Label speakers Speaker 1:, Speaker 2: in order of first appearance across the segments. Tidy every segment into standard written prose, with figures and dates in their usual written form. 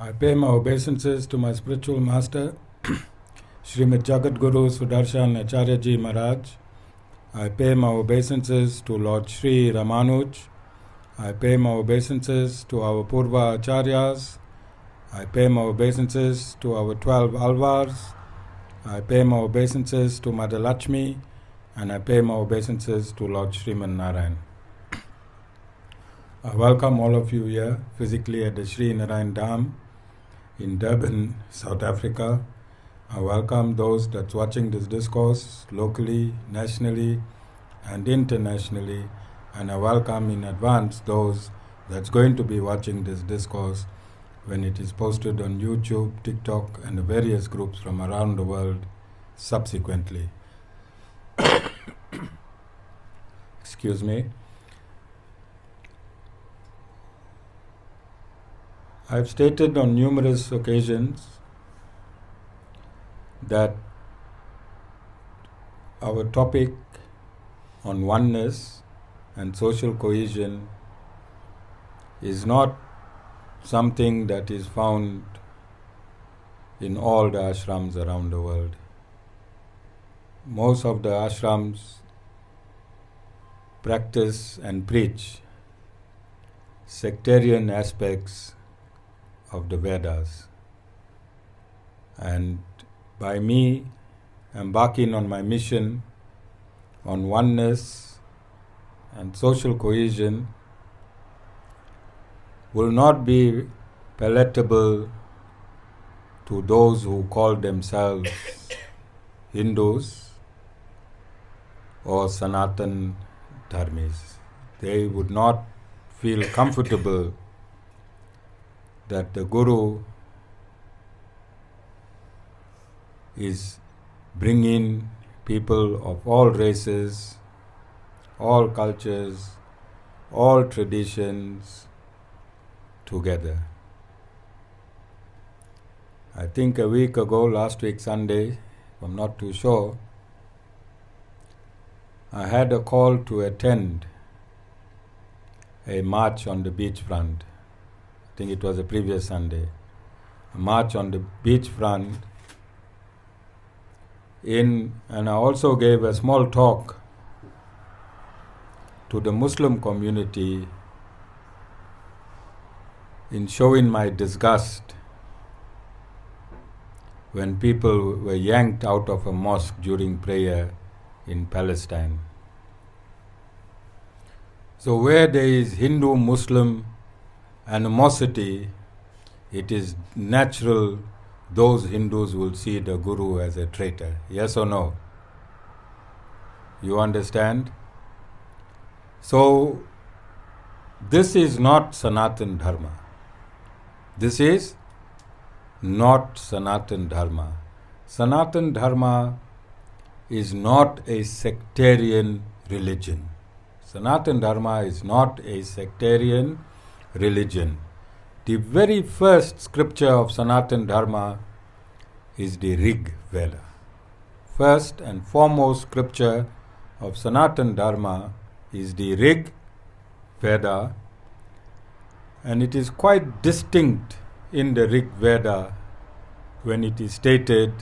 Speaker 1: I pay my obeisances to my spiritual master, Srimad Jagat Guru Sudarshan Acharya Ji Maharaj. I pay my obeisances to Lord Sri Ramanuj. I pay my obeisances to our Purva Acharyas. I pay my obeisances to our 12 Alvars. I pay my obeisances to Mother Lakshmi. And I pay my obeisances to Lord Sriman Narayan. I welcome all of you here physically at the Sri Narayan Dham in Durban, South Africa. I welcome those that's watching this discourse locally, nationally, and internationally. And I welcome in advance those that's going to be watching this discourse when it is posted on YouTube, TikTok, and the various groups from around the world subsequently. Excuse me. I've stated on numerous occasions that our topic on oneness and social cohesion is not something that is found in all the ashrams around the world. Most of the ashrams practice and preach sectarian aspects of the Vedas. And by me embarking on my mission on oneness and social cohesion will not be palatable to those who call themselves Hindus or Sanatan Dharmis. They would not feel comfortable that the Guru is bringing people of all races, all cultures, all traditions together. I think a week ago, last week Sunday, I'm not too sure, I had a call to attend a march on the beachfront. I think it was the previous Sunday. A march on the beachfront and I also gave a small talk to the Muslim community in showing my disgust when people were yanked out of a mosque during prayer in Palestine. So where there is Hindu-Muslim animosity, it is natural those Hindus will see the Guru as a traitor. Yes or no? You understand? So, this is not Sanatan Dharma. This is not Sanatan Dharma. Sanatan Dharma is not a sectarian religion. Sanatan Dharma is not a sectarian religion. The very first scripture of Sanatan Dharma is the Rig Veda. First and foremost scripture of Sanatan Dharma is the Rig Veda, and it is quite distinct in the Rig Veda when it is stated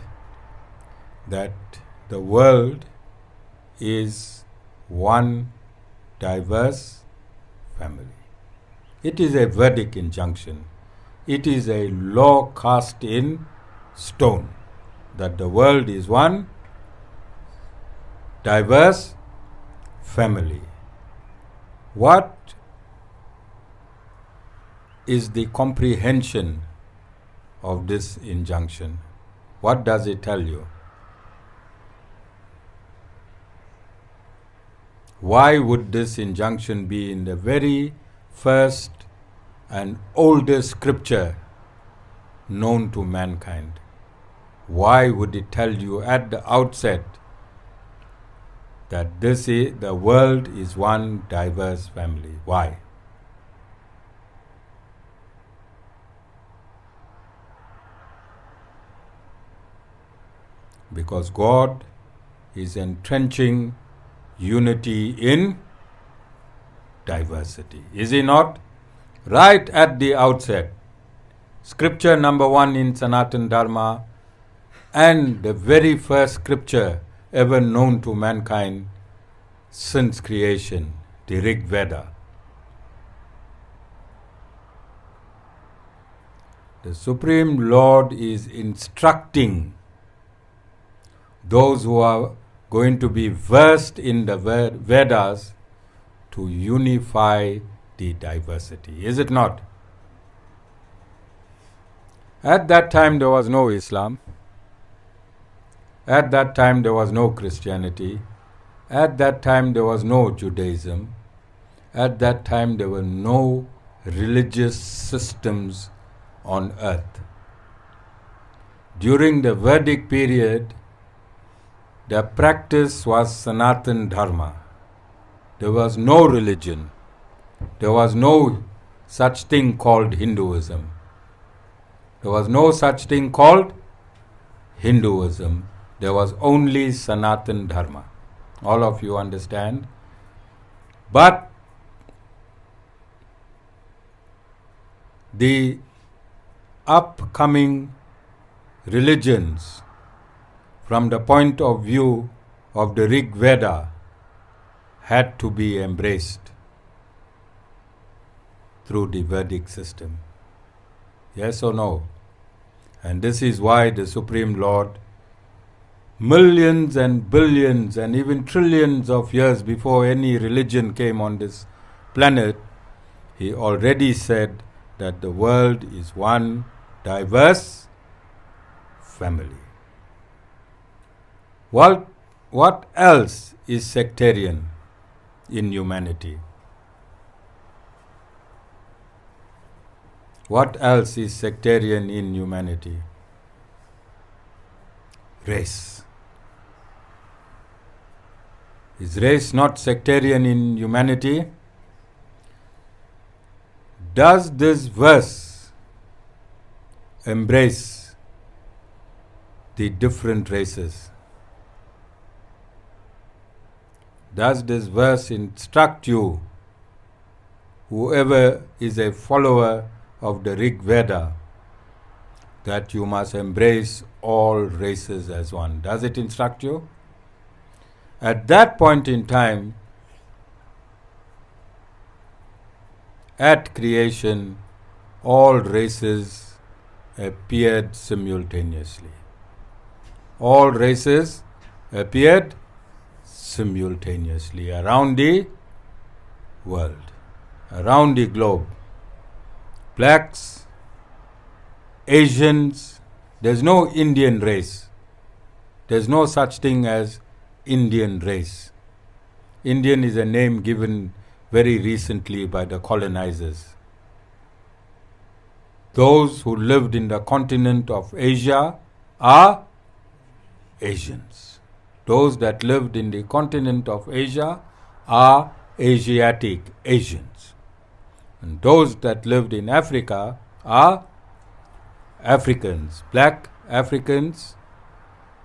Speaker 1: that the world is one diverse family. It is a Vedic injunction. It is a law cast in stone that the world is one diverse family. What is the comprehension of this injunction? What does it tell you? Why would this injunction be in the very first and oldest scripture known to mankind? Why would it tell you at the outset that the world is one diverse family? Why? Because God is entrenching unity in diversity. Is he not? Right at the outset, scripture number 1 in Sanatan Dharma, and the very first scripture ever known to mankind since creation, the Rig Veda. The Supreme Lord is instructing those who are going to be versed in the Vedas to unify the diversity. Is it not? At that time there was no Islam. At that time there was no Christianity. At that time there was no Judaism. At that time there were no religious systems on earth. During the Vedic period, the practice was Sanatan Dharma. There was no religion. There was no such thing called Hinduism. There was no such thing called Hinduism. There was only Sanatan Dharma. All of you understand? But the upcoming religions, from the point of view of the Rig Veda, had to be embraced through the Vedic system. Yes or no? And this is why the Supreme Lord, millions and billions and even trillions of years before any religion came on this planet, he already said that the world is one diverse family. What else is sectarian in humanity? What else is sectarian in humanity? Race. Is race not sectarian in humanity? Does this verse embrace the different races? Does this verse instruct you, whoever is a follower of the Rig Veda, that you must embrace all races as one? Does it instruct you? At that point in time, at creation, all races appeared simultaneously. All races appeared simultaneously around the world, around the globe. Blacks, Asians, there's no Indian race. There's no such thing as Indian race. Indian is a name given very recently by the colonizers. Those who lived in the continent of Asia are Asians. Those that lived in the continent of Asia are Asiatic Asians. And those that lived in Africa are Africans, black Africans.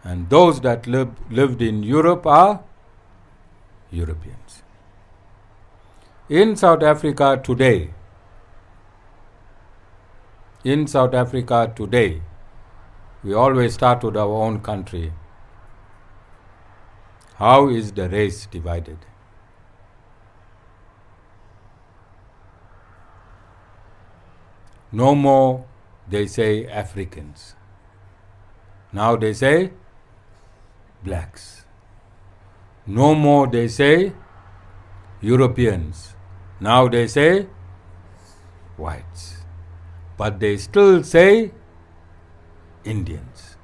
Speaker 1: And those that lived in Europe are Europeans. In South Africa today, we always start with our own country. How is the race divided? No more they say Africans. Now they say blacks. No more they say Europeans. Now they say whites. But they still say Indians.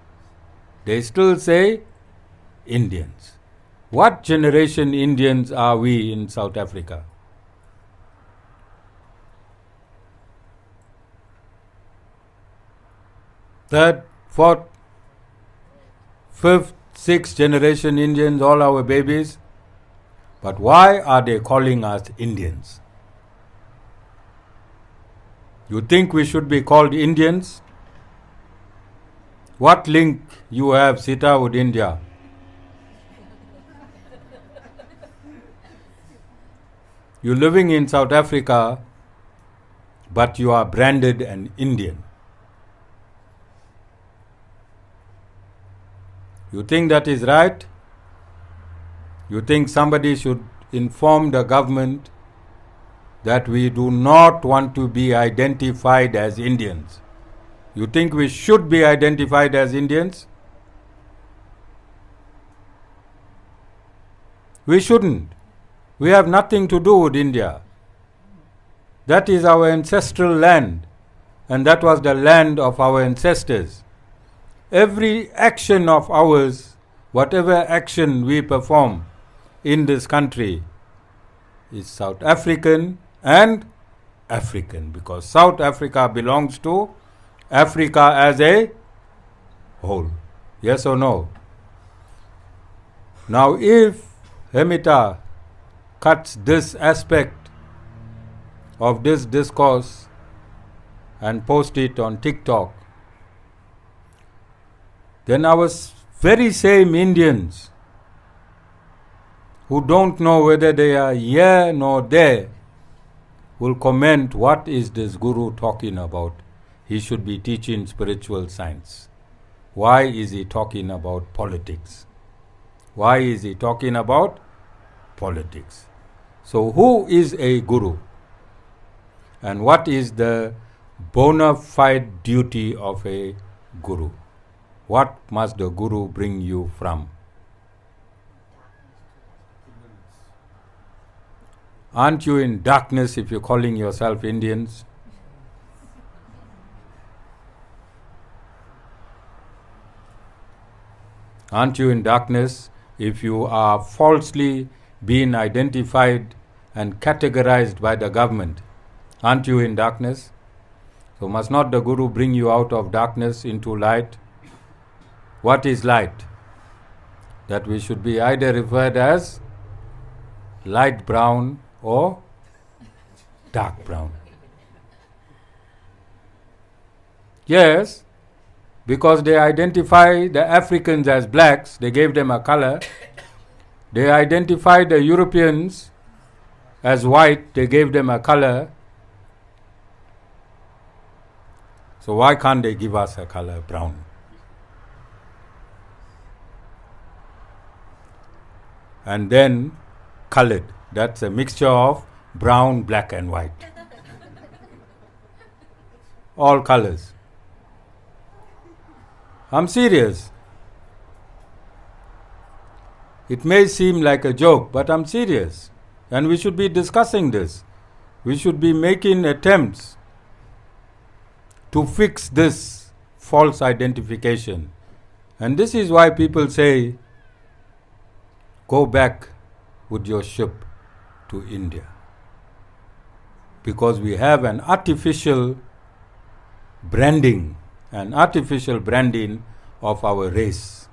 Speaker 1: They still say Indians. What generation Indians are we in South Africa? Third, fourth, fifth, sixth generation Indians, all our babies. But why are they calling us Indians? You think we should be called Indians? What link you have, Sita, with India? You're living in South Africa, but you are branded an Indian. You think that is right? You think somebody should inform the government that we do not want to be identified as Indians? You think we should be identified as Indians? We shouldn't. We have nothing to do with India. That is our ancestral land, and that was the land of our ancestors. Every action of ours, whatever action we perform in this country, is South African and African, because South Africa belongs to Africa as a whole. Yes or no? Now, if Hemita cuts this aspect of this discourse and post it on TikTok, then our very same Indians who don't know whether they are here nor there will comment, what is this guru talking about? He should be teaching spiritual science. Why is he talking about politics? Why is he talking about politics? So who is a guru? And what is the bona fide duty of a guru? What must the guru bring you from? Aren't you in darkness if you're calling yourself Indians? Aren't you in darkness if you are falsely being identified and categorized by the government? Aren't you in darkness? So must not the guru bring you out of darkness into light? What is light? That we should be either referred as light brown or dark brown. Yes, because they identify the Africans as blacks, they gave them a color. They identify the Europeans as white, they gave them a color. So why can't they give us a color brown? And then colored. That's a mixture of brown, black and white. All colors. I'm serious. It may seem like a joke, but I'm serious. And we should be discussing this. We should be making attempts to fix this false identification. And this is why people say, go back with your ship to India. Because we have an artificial branding of our race.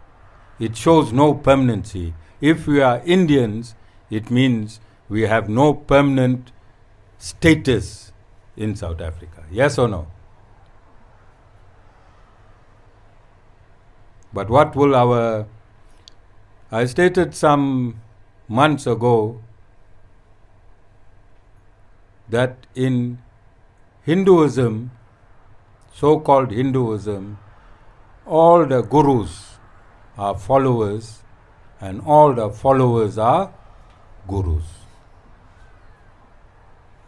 Speaker 1: It shows no permanency. If we are Indians, it means we have no permanent status in South Africa. Yes or no? But what will I stated some months ago that in Hinduism, so-called Hinduism, all the gurus are followers and all the followers are gurus.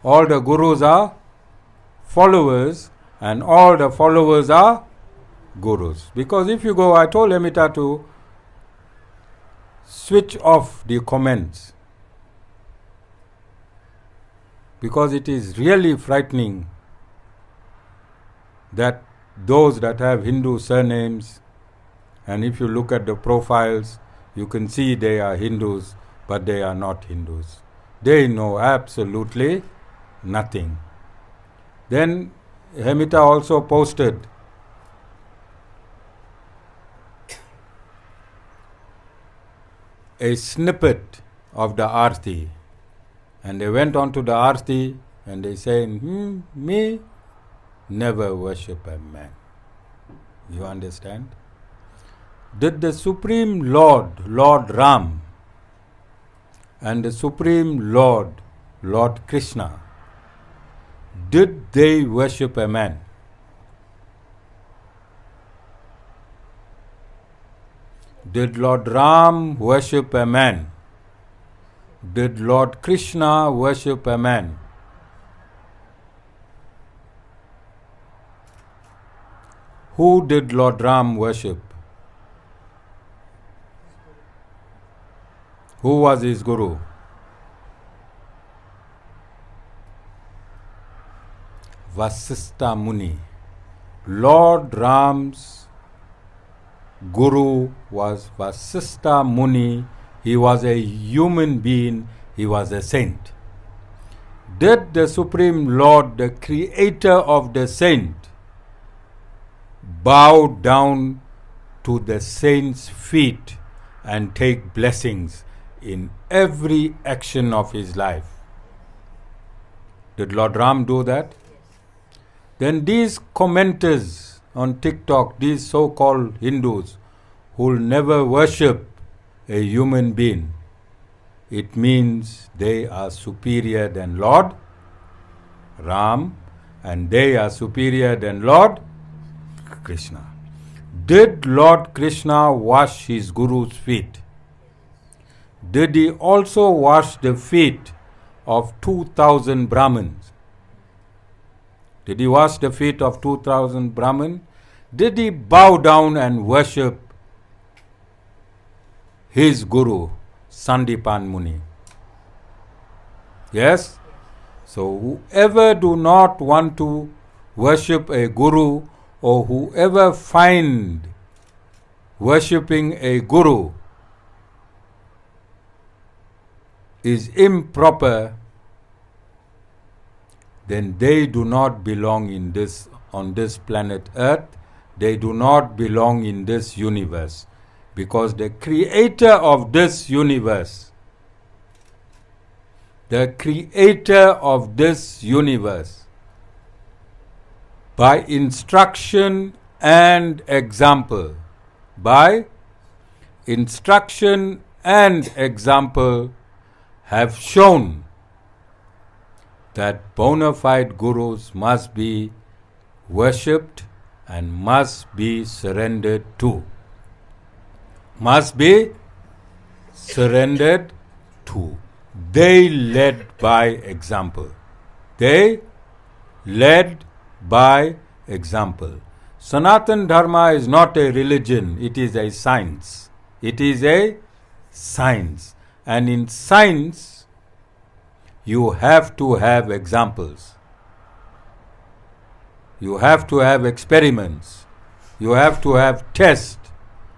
Speaker 1: All the gurus are followers and all the followers are gurus. Because if you go, I told Amita to switch off the comments, because it is really frightening that those that have Hindu surnames, and if you look at the profiles, you can see they are Hindus, but they are not Hindus. They know absolutely nothing. Then Hemita also posted a snippet of the Aarti, and they went on to the Aarti and they saying, me never worship a man. You understand? Did the Supreme Lord, Lord Ram, and the Supreme Lord, Lord Krishna, did they worship a man? Did Lord Ram worship a man? Did Lord Krishna worship a man? Who did Lord Ram worship? Who was his guru? Vasistha Muni. Lord Ram's guru was Vasistha Muni. He was a human being. He was a saint. Did the Supreme Lord, the creator of the saint, bow down to the saint's feet and take blessings in every action of his life? Did Lord Ram do that? Then these commenters on TikTok, these so-called Hindus who'll never worship a human being, it means they are superior than Lord Ram and they are superior than Lord Krishna. Did Lord Krishna wash his guru's feet? Did he also wash the feet of 2,000 Brahmins? Did he wash the feet of 2,000 Brahmins? Did he bow down and worship his guru, Sandipan Muni? Yes? So whoever do not want to worship a guru, or whoever find worshipping a guru is improper, then they do not belong in this, on this planet Earth. They do not belong in this universe, because the creator of this universe, the creator of this universe, by instruction and example, by instruction and example, have shown that bona fide gurus must be worshipped and must be surrendered to. Must be surrendered to. They led by example. They led by example. Sanatan Dharma is not a religion, it is a science. It is a science. And in science, you have to have examples. You have to have experiments. You have to have tests.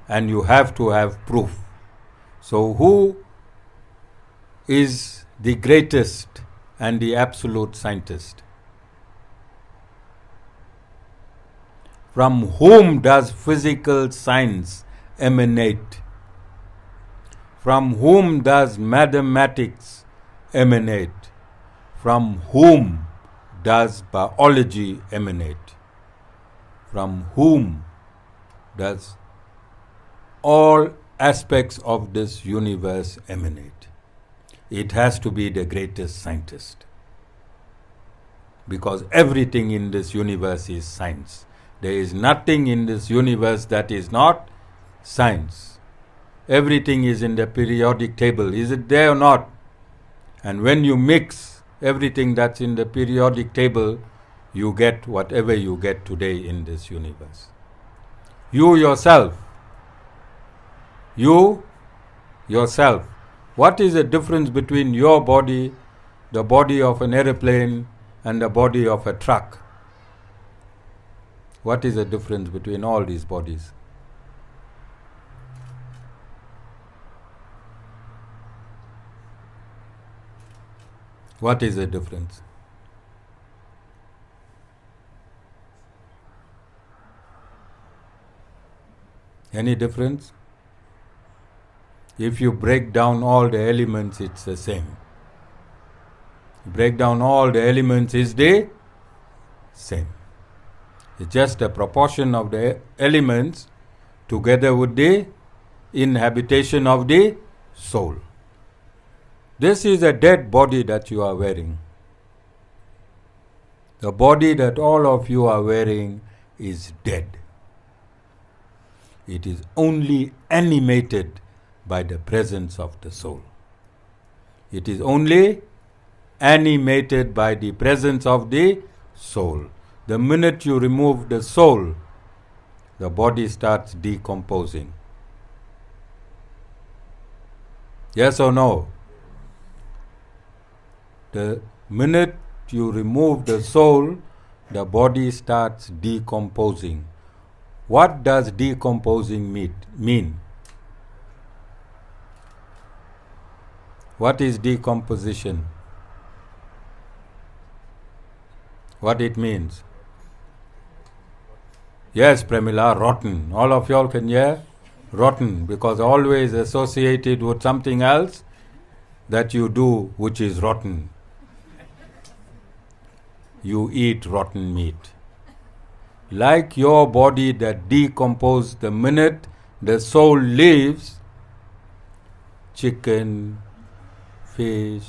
Speaker 1: And you have to have proof. So who is the greatest and the absolute scientist? From whom does physical science emanate? From whom does mathematics emanate? From whom does biology emanate? From whom does all aspects of this universe emanate? It has to be the greatest scientist. Because everything in this universe is science. There is nothing in this universe that is not science. Everything is in the periodic table. Is it there or not? And when you mix everything that's in the periodic table, you get whatever you get today in this universe. You yourself, what is the difference between your body, the body of an aeroplane, and the body of a truck? What is the difference between all these bodies? What is the difference? Any difference? If you break down all the elements, it's the same. Break down all the elements is the same. It's just a proportion of the elements together with the inhabitation of the soul. This is a dead body that you are wearing. The body that all of you are wearing is dead. It is only animated by the presence of the soul. It is only animated by the presence of the soul. The minute you remove the soul, the body starts decomposing. Yes or no? The minute you remove the soul, the body starts decomposing. What does decomposing mean? What is decomposition? What it means? Yes, Premila, rotten. All of y'all can hear? Rotten, because always associated with something else that you do which is rotten. You eat rotten meat. Like your body that decomposes the minute the soul leaves, chicken, fish,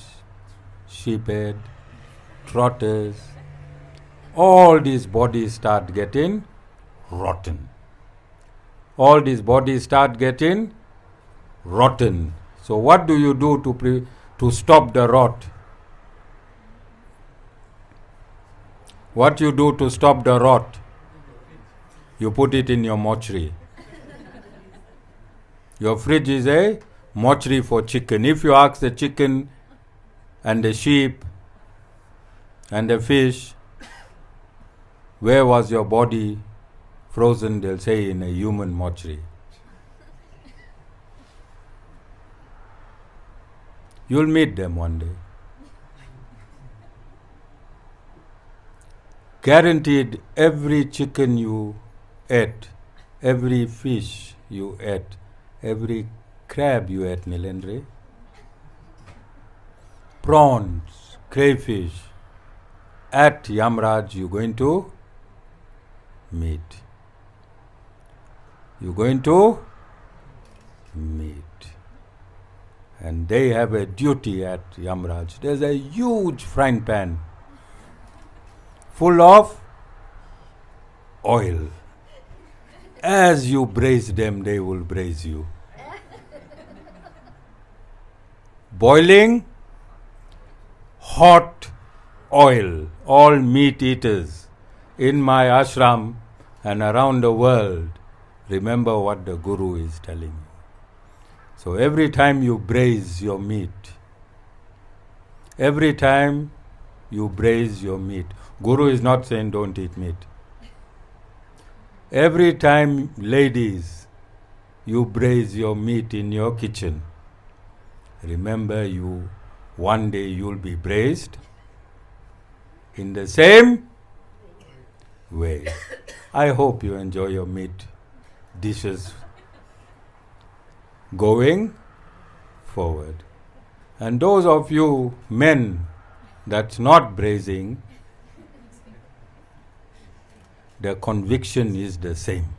Speaker 1: sheephead, trotters, all these bodies start getting rotten. All these bodies start getting rotten. So what do you do to stop the rot? What you do to stop the rot? You put it in your mortuary. Your fridge is a mortuary for chicken. If you ask the chicken and the sheep and the fish, where was your body frozen, they'll say in a human mortuary. You'll meet them one day. Guaranteed, every chicken you ate, every fish you ate, every crab you ate, Nilendra, prawns, crayfish, at Yamraj you're going to meet. You're going to meet. And they have a duty at Yamraj. There's a huge frying pan full of oil. As you braise them, they will braise you. Boiling hot oil. All meat eaters in my ashram and around the world, remember what the Guru is telling you. So every time you braise your meat, every time you braise your meat, Guru is not saying don't eat meat. Every time, ladies, you braise your meat in your kitchen, remember one day you'll be braised in the same way. I hope you enjoy your meat dishes going forward. And those of you men that's not braising, the conviction is the same.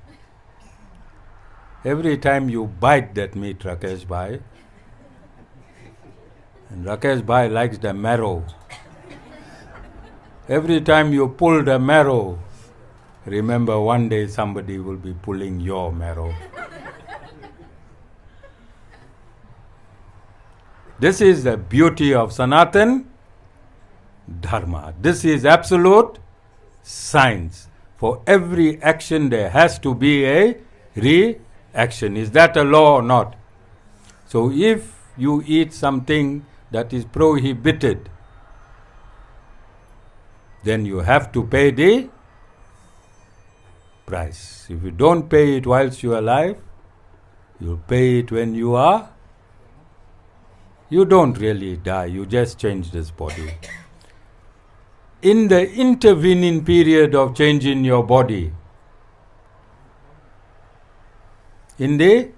Speaker 1: Every time you bite that meat, Rakesh Bhai, and Rakesh Bhai likes the marrow. Every time you pull the marrow, remember one day somebody will be pulling your marrow. This is the beauty of Sanatan Dharma. This is absolute science. For every action there has to be a reaction. Is that a law or not? So if you eat something that is prohibited, then you have to pay the price. If you don't pay it whilst you are alive, you'll pay it when you are. You don't really die, you just change this body. In the intervening period of changing your body, in the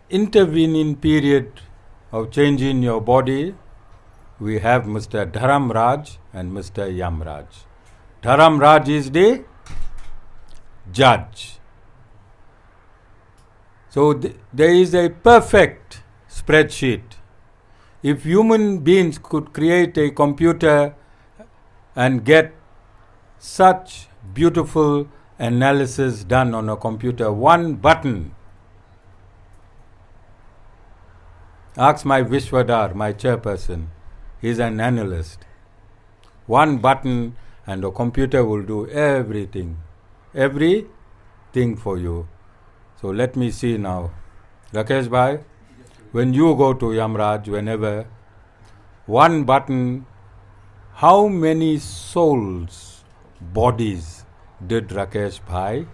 Speaker 1: intervening period of changing your body, we have Mr. Dharam Raj and Mr. Yamraj. Dharam Raj is the judge. So there is a perfect spreadsheet. If human beings could create a computer and get such beautiful analysis done on a computer. One button. Ask my Vishwadhar, my chairperson. He's an analyst. One button and the computer will do everything. Everything for you. So let me see now. Rakesh bhai, when you go to Yamraj, whenever, one button, how many souls, bodies did Rakesh bhai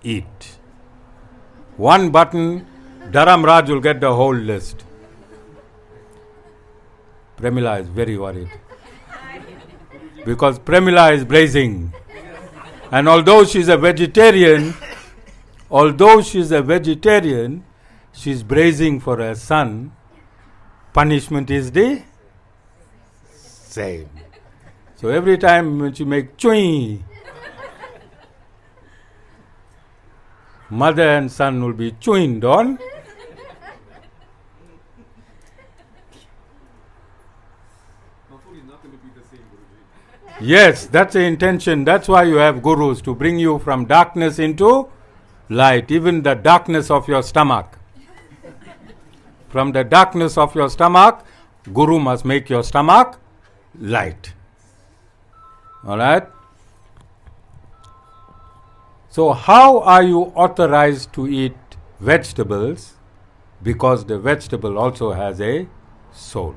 Speaker 1: eat? One button, Dharam Raj will get the whole list. Premila is very worried. Because Premila is blazing. And although she's a vegetarian, she's bracing for her son. Punishment is the same. So every time when she make chui, mother and son will be chewing on. Yes, that's the intention. That's why you have gurus, to bring you from darkness into light, even the darkness of your stomach. From the darkness of your stomach, Guru must make your stomach light. Alright? So how are you authorized to eat vegetables? Because the vegetable also has a soul.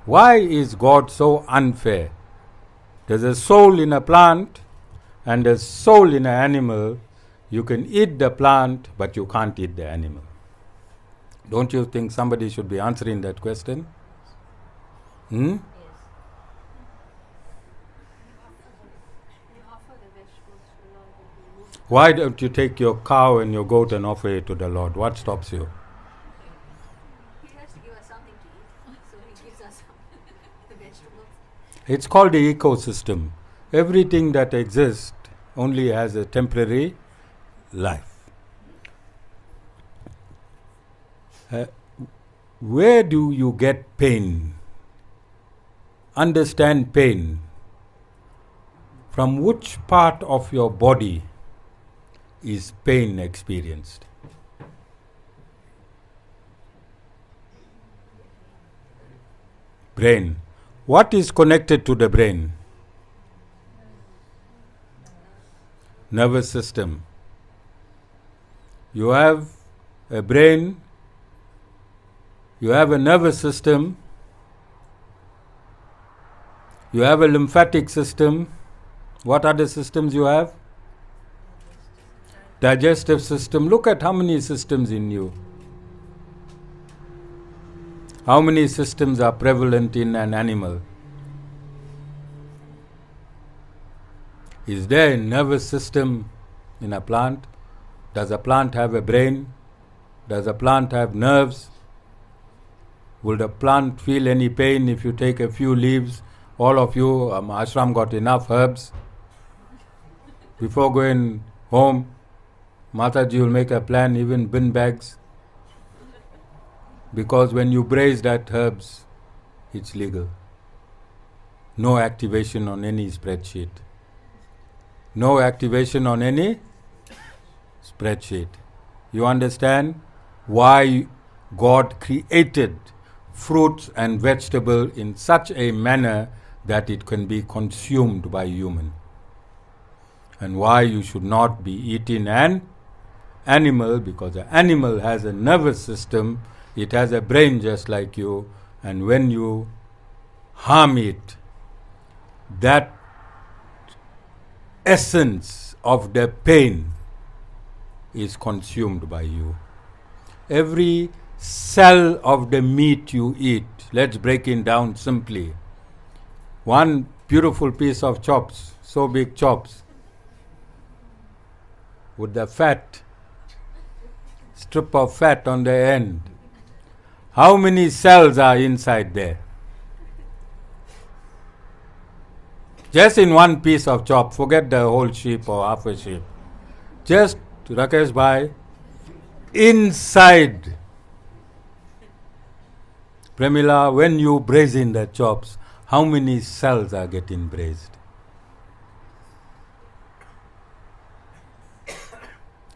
Speaker 1: Why is God so unfair? There's a soul in a plant and a soul in an animal. You can eat the plant, but you can't eat the animal. Don't you think somebody should be answering that question? Hmm? Why don't you take your cow and your goat and offer it to the Lord? What stops you?
Speaker 2: He has to give us something to eat, so he gives us the vegetables.
Speaker 1: It's called the ecosystem. Everything that exists only has a temporary life. Where do you get pain? Understand pain. From which part of your body is pain experienced? Brain. What is connected to the brain? Nervous system. You have a brain, you have a nervous system, you have a lymphatic system. What other systems you have? Digestive system. Look at how many systems in you. How many systems are prevalent in an animal? Is there a nervous system in a plant? Does a plant have a brain? Does a plant have nerves? Will the plant feel any pain if you take a few leaves? All of you, ashram got enough herbs. Before going home, Mataji will make a plan, even bin bags. Because when you braise that herbs, it's legal. No activation on any spreadsheet. No activation on any spreadsheet. You understand why God created fruits and vegetable in such a manner that it can be consumed by human. And why you should not be eating an animal, because the animal has a nervous system, it has a brain just like you, and when you harm it, that essence of the pain is consumed by you. Every cell of the meat you eat, let's break it down simply. One beautiful piece of chops, so big chops, with the fat, strip of fat on the end. How many cells are inside there? Just in one piece of chop, forget the whole sheep or half a sheep. Just, Rakesh bhai, inside. Premila, when you braise in the chops, how many cells are getting braised?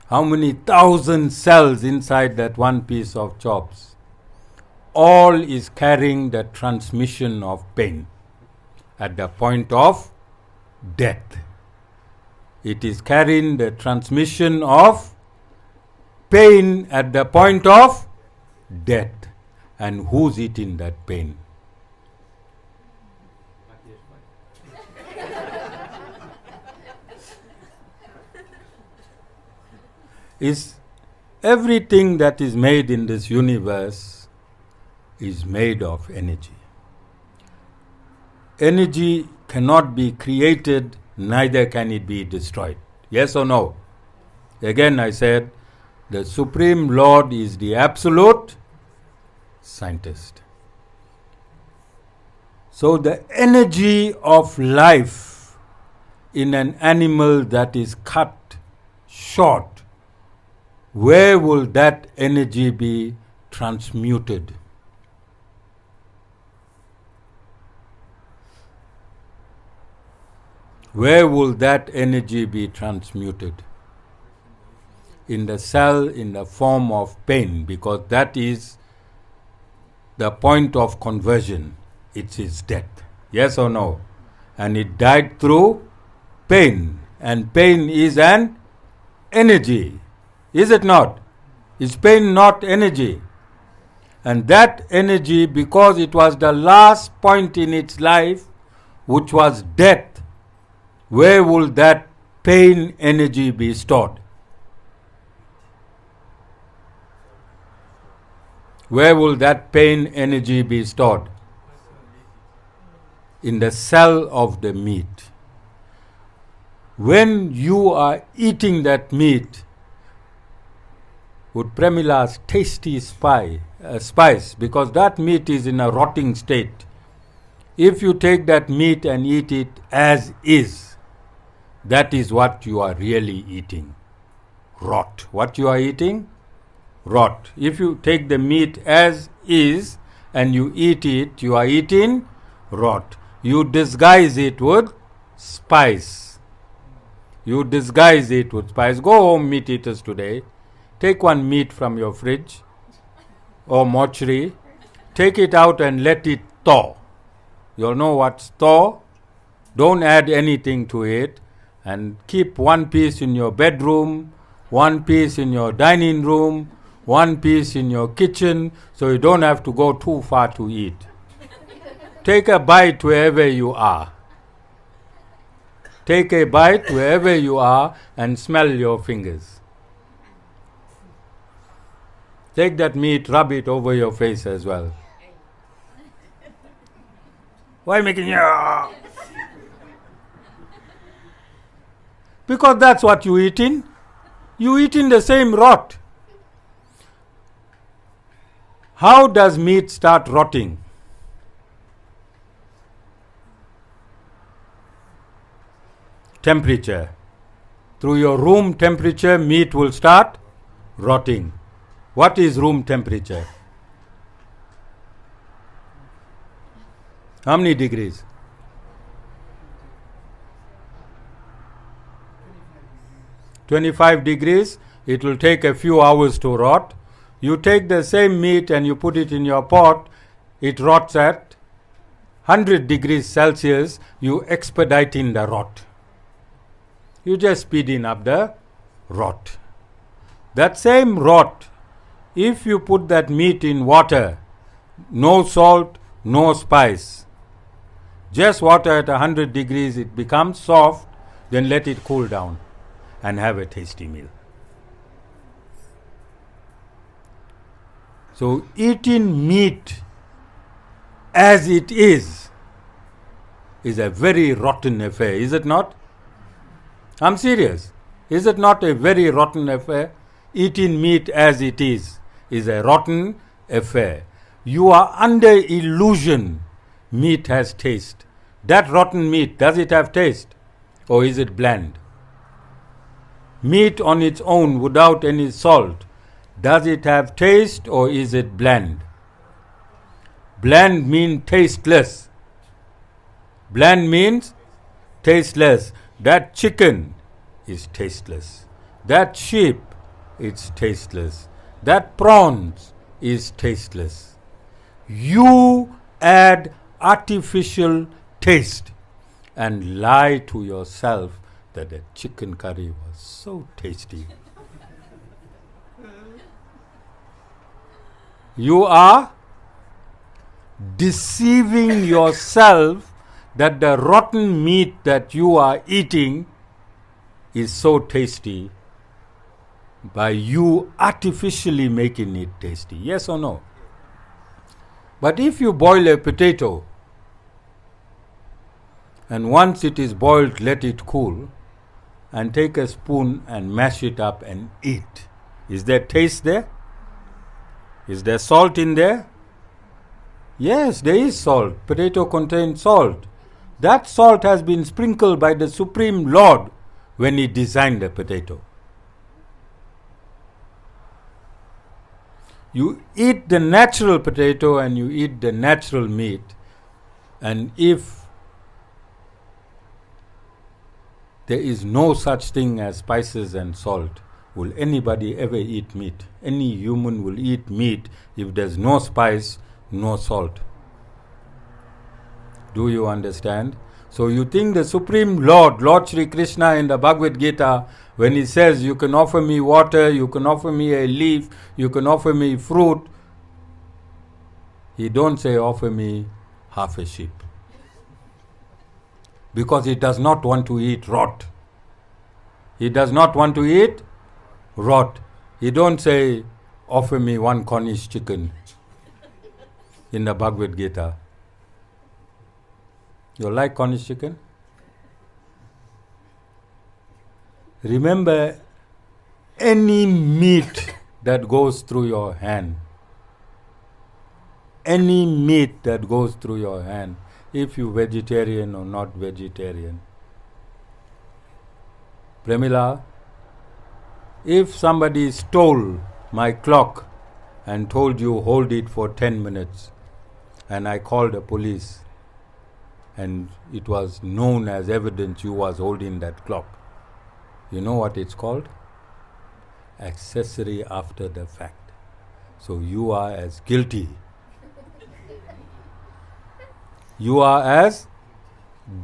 Speaker 1: How many thousand cells inside that one piece of chops? All is carrying the transmission of pain at the point of death. It is carrying the transmission of pain at the point of death. And who's eating that pain? Is everything that is made in this universe is made of energy. Energy cannot be created, neither can it be destroyed. Yes or no? Again I said, the Supreme Lord is the absolute scientist. So the energy of life in an animal that is cut short, where will that energy be transmuted? Where will that energy be transmuted? In the cell, in the form of pain, because that is the point of conversion. It is death. Yes or no? And it died through pain. And pain is an energy. Is it not? Is pain not energy? And that energy, because it was the last point in its life, which was death, where will that pain energy be stored? Where will that pain energy be stored? In the cell of the meat. When you are eating that meat with Premila's tasty spice, because that meat is in a rotting state. If you take that meat and eat it as is, that is what you are really eating. Rot. What you are eating? Rot. If you take the meat as is and you eat it, you are eating rot. You disguise it with spice. You disguise it with spice. Go home, meat eaters, today. Take one meat from your fridge or mortuary. Take it out and let it thaw. You'll know what's thaw. Don't add anything to it. And keep one piece in your bedroom, one piece in your dining room, one piece in your kitchen, so you don't have to go too far to eat. Take a bite wherever you are. Take a bite wherever you are and smell your fingers. Take that meat, rub it over your face as well. Why making yeah? Because that's what you eating. You eating the same rot. How does meat start rotting? Temperature. Through your room temperature, meat will start rotting. What is room temperature? How many degrees? 25 degrees. It will take a few hours to rot. You take the same meat and you put it in your pot, it rots at 100 degrees Celsius. You expediting the rot. You just speeding up the rot. That same rot, if you put that meat in water, no salt, no spice, just water at 100 degrees, it becomes soft, then let it cool down and have a tasty meal. So eating meat as it is a very rotten affair, is it not? I'm serious. Is it not a very rotten affair? Eating meat as it is a rotten affair. You are under illusion meat has taste. That rotten meat, does it have taste? Or is it bland? Meat on its own without any salt, does it have taste or is it bland? Bland means tasteless. Bland means tasteless. That chicken is tasteless. That sheep it's tasteless. That prawns is tasteless. You add artificial taste and lie to yourself that the chicken curry was so tasty. You are deceiving yourself that the rotten meat that you are eating is so tasty by you artificially making it tasty. Yes or no? But if you boil a potato and once it is boiled, let it cool and take a spoon and mash it up and eat, is there taste there? Is there salt in there? Yes, there is salt. Potato contains salt. That salt has been sprinkled by the Supreme Lord when He designed the potato. You eat the natural potato and you eat the natural meat, and if there is no such thing as spices and salt, will anybody ever eat meat? Any human will eat meat if there's no spice, no salt. Do you understand? So you think the Supreme Lord, Lord Shri Krishna in the Bhagavad Gita, when He says, you can offer me water, you can offer me a leaf, you can offer me fruit, He don't say offer me half a sheep. Because He does not want to eat rot. He does not want to eat rot. He don't say offer me one Cornish chicken in the Bhagavad Gita. You like Cornish chicken? Remember, any meat that goes through your hand, any meat that goes through your hand, if you vegetarian or not vegetarian. Premila, if somebody stole my clock and told you hold it for 10 minutes, and I called the police, and it was known as evidence you was holding that clock, you know what it's called? Accessory after the fact. So you are as guilty. You are as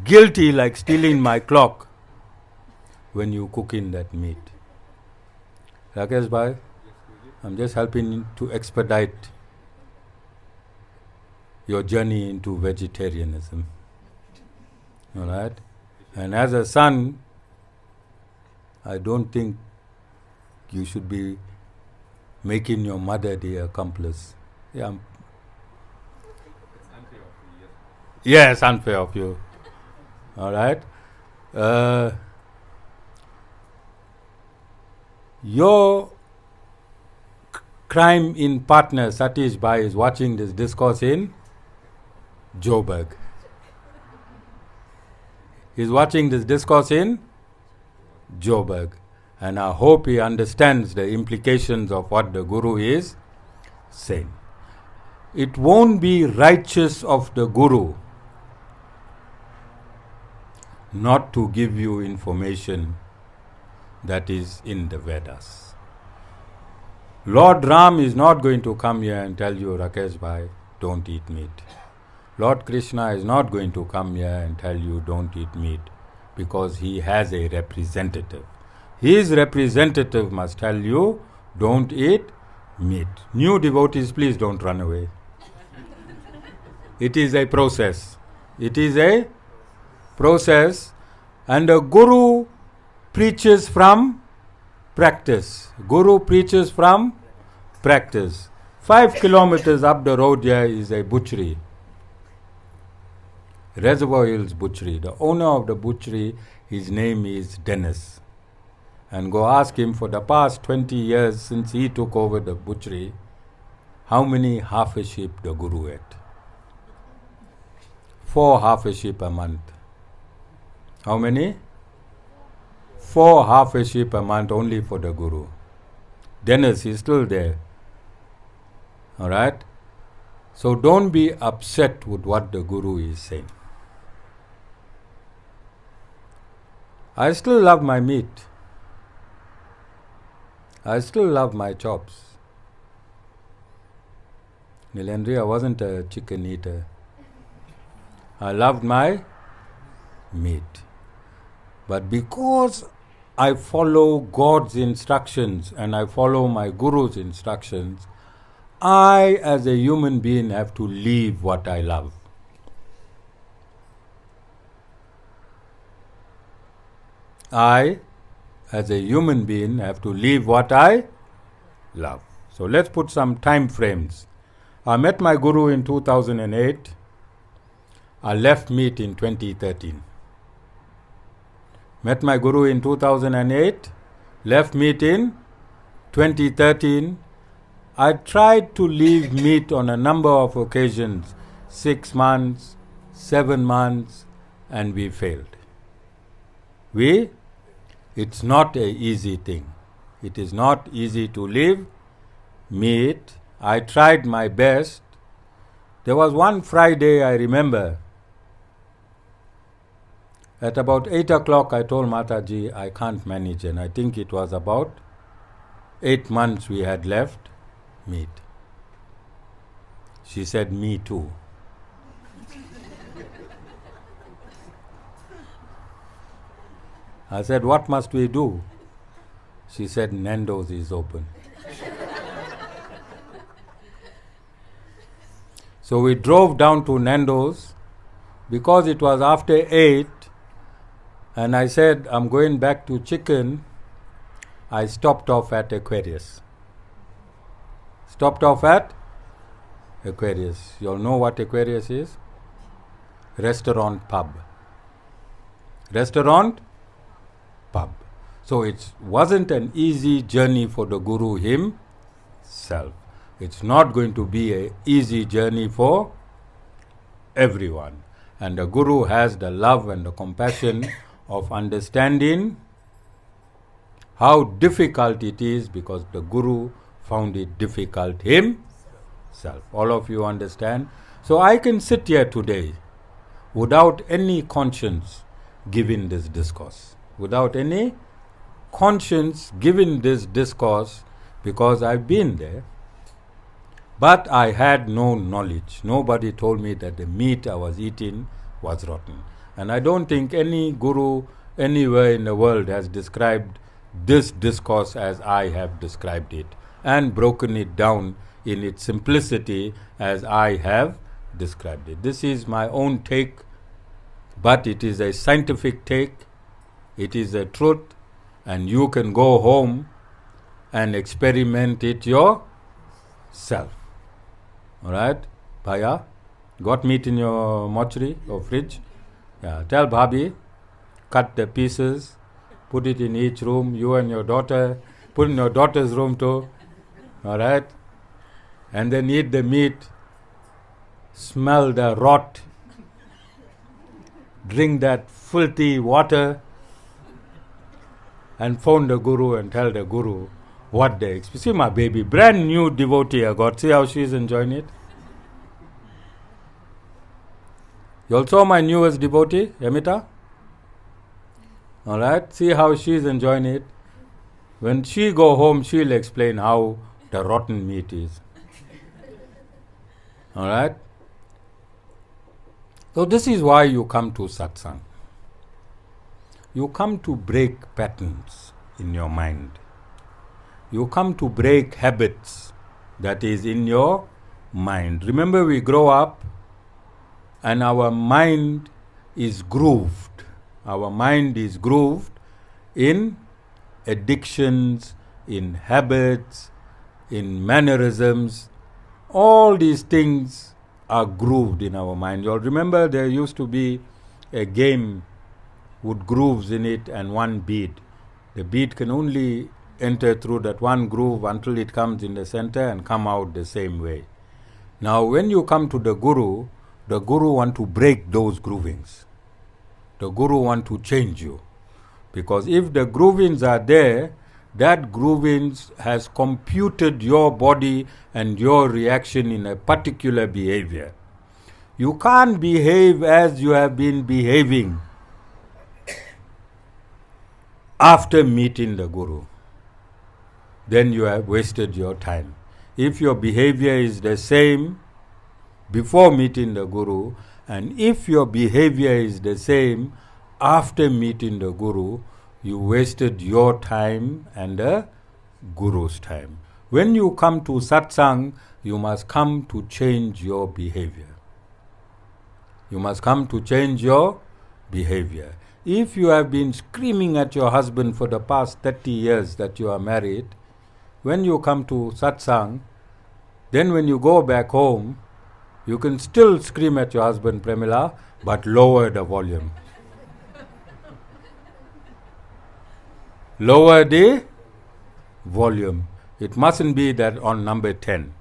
Speaker 1: guilty like stealing my clock when you cook in that meat. Rakesh bhai, I'm just helping to expedite your journey into vegetarianism. Alright? And as a son, I don't think you should be making your mother the accomplice. Yeah. Yes, unfair of you. Alright? Your crime in partner, Satish Bhai, is watching this discourse in Joburg. He's watching this discourse in Joburg. And I hope he understands the implications of what the Guru is saying. It won't be righteous of the Guru not to give you information that is in the Vedas. Lord Ram is not going to come here and tell you, Rakesh bhai, don't eat meat. Lord Krishna is not going to come here and tell you don't eat meat, because he has a representative. His representative must tell you don't eat meat. New devotees, please don't run away. It is a process. It is a process, and the Guru preaches from practice. Guru preaches from practice. 5 kilometers up the road here is a butchery. Reservoir Hills Butchery. The owner of the butchery, his name is Dennis. And go ask him, for the past 20 years since he took over the butchery, how many half a sheep the Guru ate? 4 half a sheep a month. How many? 4 half a sheep a month only for the Guru. Dennis is still there. Alright? So don't be upset with what the Guru is saying. I still love my meat. I still love my chops. Nilendri, I wasn't a chicken eater. I loved my meat. But because I follow God's instructions and I follow my Guru's instructions, I as a human being have to leave what I love. I as a human being have to leave what I love. So let's put some time frames. I met my Guru in 2008. I left meat in 2013. Met my Guru in 2008, left meat in 2013. I tried to leave meat on a number of occasions, 6 months, 7 months, and we failed. It's not an easy thing. It is not easy to leave meat. I tried my best. There was one Friday I remember. At about 8 o'clock, I told Mataji, I can't manage, and I think it was about 8 months we had left meat. She said, me too. I said, what must we do? She said, Nando's is open. So we drove down to Nando's. Because it was after 8, and I said, I'm going back to chicken, I stopped off at Aquarius. Stopped off at Aquarius. You all know what Aquarius is? Restaurant, pub. Restaurant, pub. So it wasn't an easy journey for the Guru himself. It's not going to be an easy journey for everyone. And the Guru has the love and the compassion of understanding how difficult it is, because the Guru found it difficult himself. All of you understand? So I can sit here today without any conscience giving this discourse. Without any conscience giving this discourse, because I've been there. But I had no knowledge. Nobody told me that the meat I was eating was rotten. And I don't think any Guru anywhere in the world has described this discourse as I have described it, and broken it down in its simplicity as I have described it. This is my own take, but it is a scientific take. It is a truth, and you can go home and experiment it yourself. All right, Bhaiya, got meat in your mortuary or fridge? Yeah, tell Bhabhi, cut the pieces, put it in each room, you and your daughter, put in your daughter's room too, all right? And then eat the meat, smell the rot, drink that filthy water, and phone the Guru and tell the Guru what they experience. See my baby, brand new devotee I got, see how she's enjoying it? You all saw my newest devotee, Yamita? Alright, see how she's enjoying it. When she go home, she'll explain how the rotten meat is. Alright? So this is why you come to satsang. You come to break patterns in your mind. You come to break habits that is in your mind. Remember, we grow up and our mind is grooved. Our mind is grooved in addictions, in habits, in mannerisms. All these things are grooved in our mind. You all remember there used to be a game with grooves in it and one bead. The bead can only enter through that one groove until it comes in the center and come out the same way. Now when you come to the Guru want to break those groovings. The Guru want to change you. Because if the groovings are there, that groovings has computed your body and your reaction in a particular behavior. You can't behave as you have been behaving after meeting the Guru. then you have wasted your time. If your behavior is the same before meeting the Guru, and if your behavior is the same after meeting the Guru, you wasted your time and the Guru's time. When you come to satsang, you must come to change your behavior. You must come to change your behavior. If you have been screaming at your husband for the past 30 years that you are married, when you come to satsang, then when you go back home, you can still scream at your husband, Premila, but lower the volume. Lower the volume. It mustn't be that on number 10.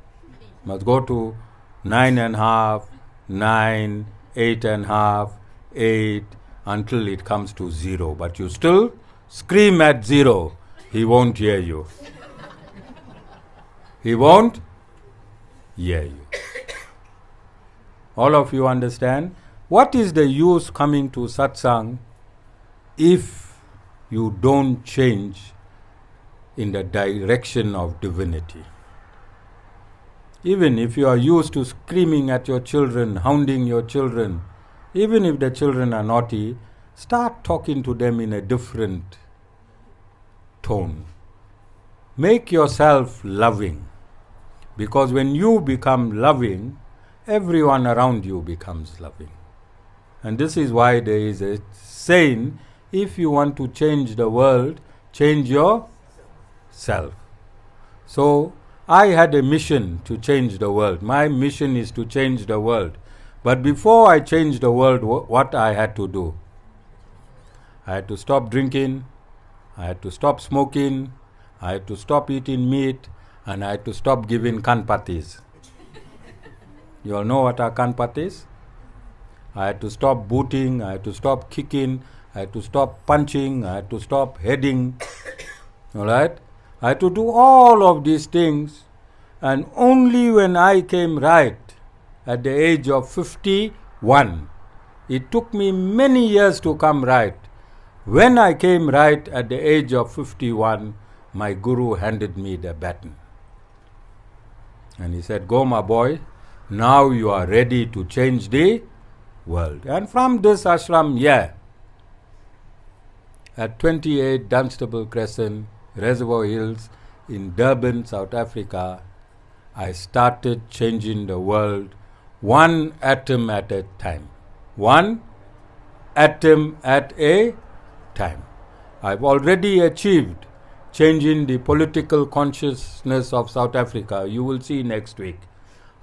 Speaker 1: Must go to 9.5, 9, 8.5, 8, until it comes to 0. But you still scream at 0. He won't hear you. He won't hear you. All of you understand? What is the use coming to satsang if you don't change in the direction of divinity? Even if you are used to screaming at your children, hounding your children, even if the children are naughty, start talking to them in a different tone. Make yourself loving, because when you become loving, everyone around you becomes loving. And this is why there is a saying, if you want to change the world, change yourself. So, I had a mission to change the world. My mission is to change the world. But before I changed the world, what I had to do? I had to stop drinking, I had to stop smoking, I had to stop eating meat, and I had to stop giving kanpatis. You all know what are kanpatis? I had to stop booting, I had to stop kicking, I had to stop punching, I had to stop heading. Alright? I had to do all of these things, and only when I came right at the age of 51, it took me many years to come right. When I came right at the age of 51, my Guru handed me the baton. And he said, "Go, my boy, now you are ready to change the world." And from this ashram, at 28 Dunstaple Crescent, Reservoir Hills, in Durban, South Africa, I started changing the world one atom at a time. One atom at a time. I've already achieved changing the political consciousness of South Africa. You will see next week.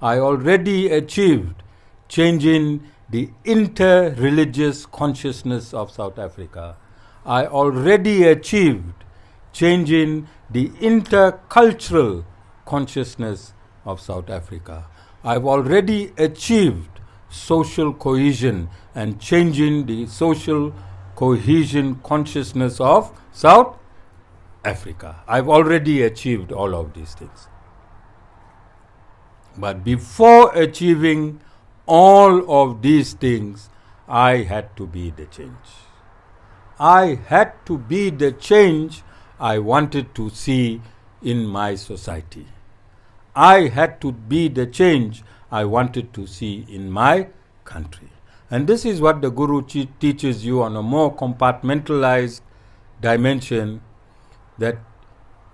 Speaker 1: I already achieved changing the inter-religious consciousness of South Africa. I already achieved changing the intercultural consciousness of South Africa. I've already achieved social cohesion and changing the social cohesion consciousness of South Africa. I've already achieved all of these things. But before achieving all of these things, I had to be the change. I had to be the change I wanted to see in my society. I had to be the change I wanted to see in my country. And this is what the Guru teaches you on a more compartmentalized dimension, that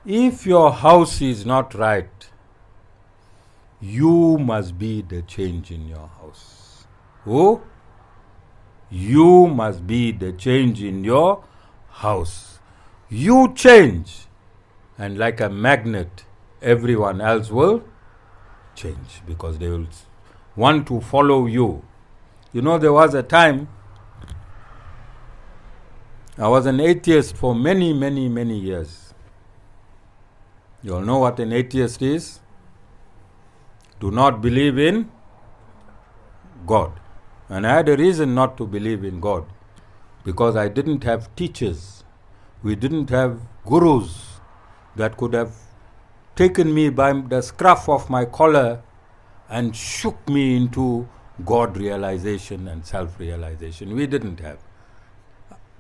Speaker 1: if your house is not right, you must be the change in your house. Who? You must be the change in your house. You change, and like a magnet, everyone else will change, because they will want to follow you. You know, there was a time I was an atheist for many, many, many years. You all know what an atheist is? Do not believe in God. And I had a reason not to believe in God, because I didn't have teachers. We didn't have gurus that could have taken me by the scruff of my collar and shook me into God realization and self-realization. We didn't have.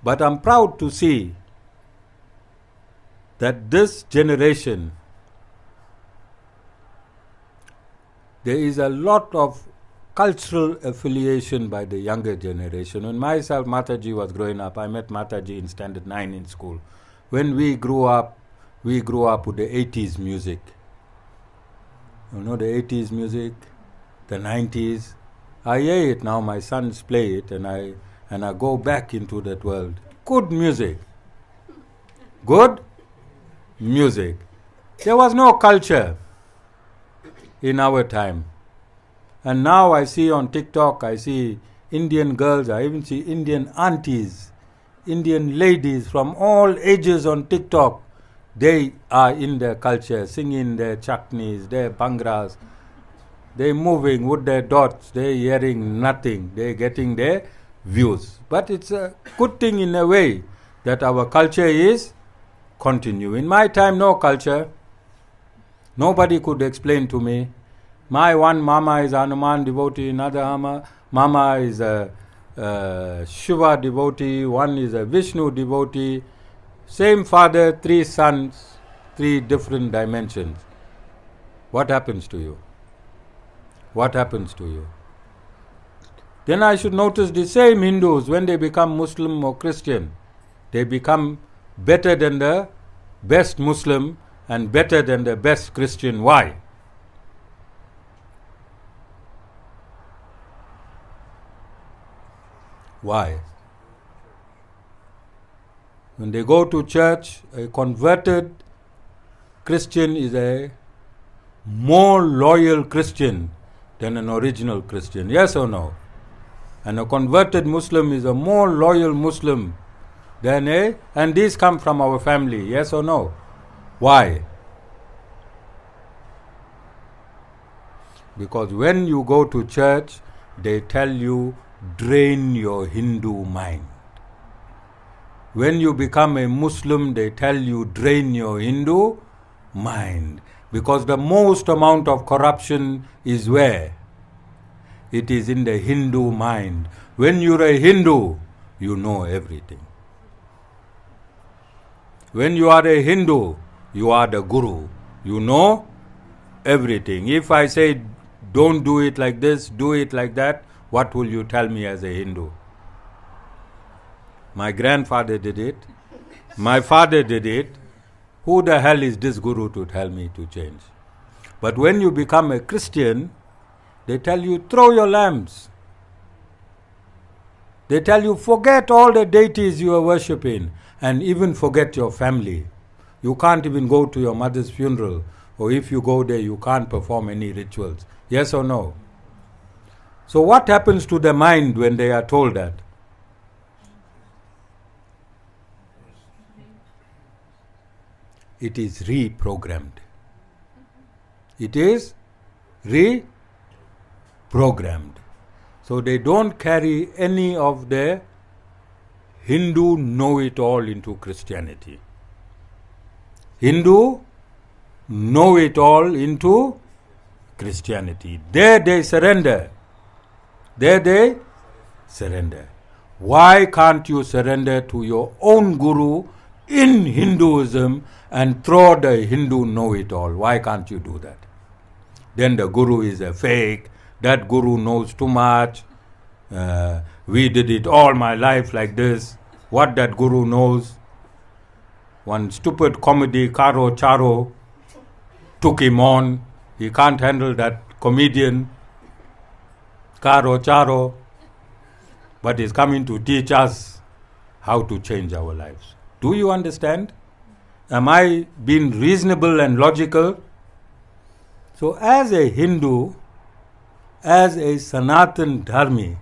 Speaker 1: But I'm proud to see that this generation there is a lot of cultural affiliation by the younger generation. When myself, Mataji was growing up, I met Mataji in Standard 9 in school. When we grew up with the 80s music. You know the 80s music, the 90s. I hear it now, my sons play it, and I go back into that world. Good music. Good music. There was no culture in our time. And now I see on TikTok, I see Indian girls, I even see Indian aunties, Indian ladies from all ages on TikTok. They are in their culture, singing their chutneys, their bhangras. They're moving with their dots. They're hearing nothing. They're getting their views. But it's a good thing in a way that our culture is continue. In my time, no culture. Nobody could explain to me. My one mama is Hanuman devotee, another mama is a Shiva devotee, one is a Vishnu devotee. Same father, 3 sons, 3 different dimensions. What happens to you? What happens to you? Then I should notice the same Hindus, when they become Muslim or Christian, they become better than the best Muslim and better than the best Christian. Why? Why? When they go to church, a converted Christian is a more loyal Christian than an original Christian. Yes or no? And a converted Muslim is a more loyal Muslim than a... And these come from our family. Yes or no? Why? Because when you go to church, they tell you, drain your Hindu mind. When you become a Muslim, they tell you, drain your Hindu mind. Because the most amount of corruption is where? It is in the Hindu mind. When you're a Hindu, you know everything. When you are a Hindu, you are the Guru. You know everything. If I say, don't do it like this, do it like that, what will you tell me as a Hindu? My grandfather did it. My father did it. Who the hell is this Guru to tell me to change? But when you become a Christian, they tell you, throw your lamps. They tell you, forget all the deities you are worshipping and even forget your family. You can't even go to your mother's funeral, or if you go there, you can't perform any rituals. Yes or no? So what happens to the mind when they are told that? It is reprogrammed. It is reprogrammed. So they don't carry any of the Hindu know-it-all into Christianity. Hindu know-it-all into Christianity. There they surrender. There they surrender. Why can't you surrender to your own Guru in Hinduism and throw the Hindu know-it-all? Why can't you do that? Then the Guru is a fake. That Guru knows too much. We did it all my life like this. What that Guru knows? One stupid comedy, Karo Charo, took him on. He can't handle that comedian, Karo Charo. But he's coming to teach us how to change our lives. Do you understand? Am I being reasonable and logical? So as a Hindu, as a Sanatan Dharmi,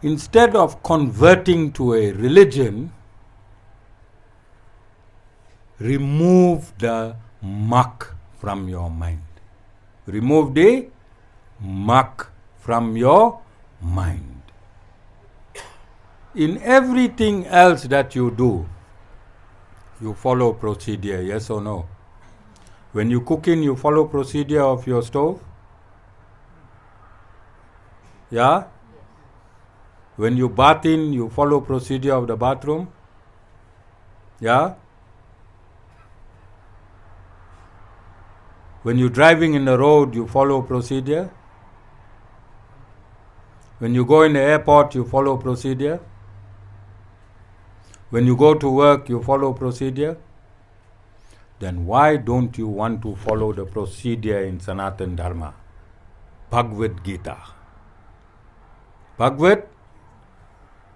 Speaker 1: instead of converting to a religion, remove the muck from your mind. Remove the muck from your mind. In everything else that you do, you follow procedure, yes or no? When you cooking, you follow procedure of your stove? Yeah? When you bathing, you follow procedure of the bathroom? Yeah? When you're driving in the road, you follow procedure. When you go in the airport, you follow procedure. When you go to work, you follow procedure. Then why don't you want to follow the procedure in Sanatan Dharma? Bhagavad Gita. Bhagavad,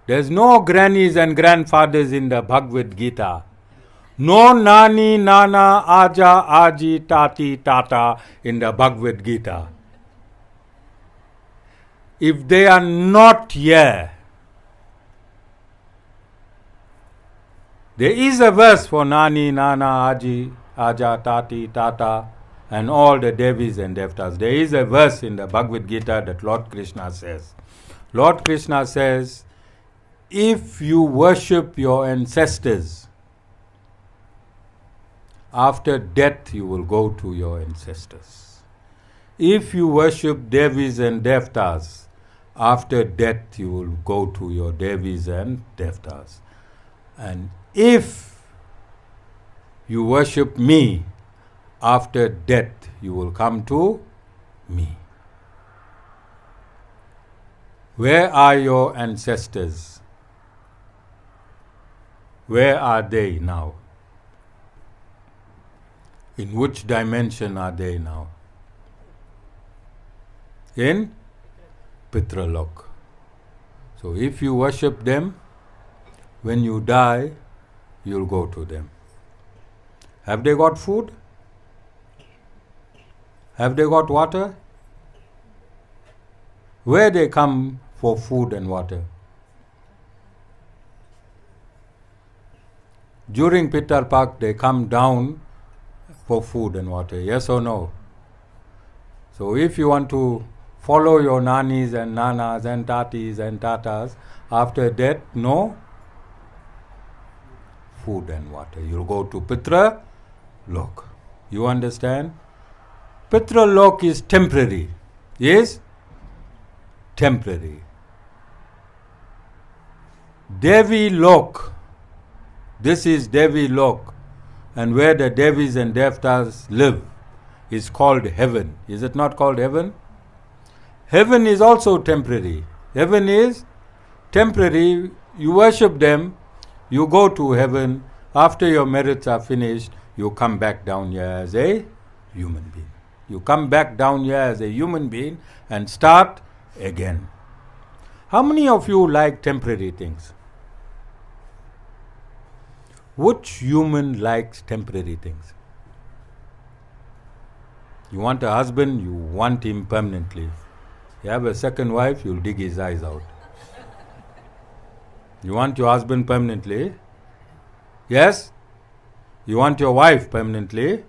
Speaker 1: there's no grannies and grandfathers in the Bhagavad Gita. No nani, nana, aja, aji, tati, tata in the Bhagavad Gita. If they are not here, there is a verse for nani, nana, aji, aja, tati, tata and all the Devis and Devtas. There is a verse in the Bhagavad Gita that Lord Krishna says. Lord Krishna says, if you worship your ancestors, after death you will go to your ancestors. If you worship Devis and Devtas, after death you will go to your Devis and Devtas. And if you worship me, after death you will come to me. Where are your ancestors? Where are they now? In which dimension are they now? In Pitralok. So if you worship them, when you die, you'll go to them. Have they got food? Have they got water? Where they come for food and water? During Pitar Pak, they come down for food and water. Yes or no? So if you want to follow your nanis and nanas and tatis and tatas, after death, no food and water. You'll go to Pitra Lok. You understand? Pitra Lok is temporary. Is temporary. Devi Lok. This is Devi Lok. And where the Devis and Devtas live is called heaven. Is it not called heaven? Heaven is also temporary. Heaven is temporary. You worship them, you go to heaven. After your merits are finished, you come back down here as a human being. You come back down here as a human being and start again. How many of you like temporary things? Which human likes temporary things? You want a husband, you want him permanently. You have a second wife, you'll dig his eyes out. You want your husband permanently? Yes? You want your wife permanently?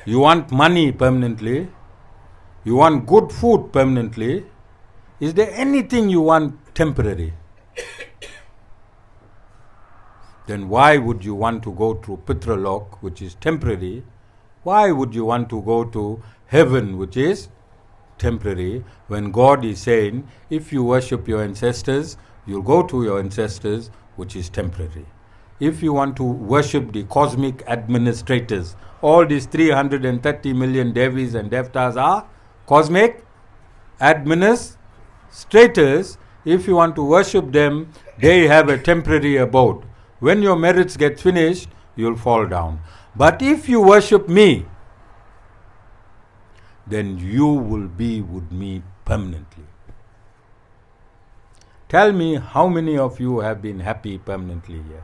Speaker 1: You want money permanently? You want good food permanently? Is there anything you want temporary? Then why would you want to go through Pitralok, which is temporary? Why would you want to go to heaven, which is temporary, when God is saying, if you worship your ancestors, you'll go to your ancestors, which is temporary. If you want to worship the cosmic administrators, all these 330 million Devis and Devtas are cosmic administrators. If you want to worship them, they have a temporary abode. When your merits get finished, you'll fall down. But if you worship me, then you will be with me permanently. Tell me how many of you have been happy permanently here?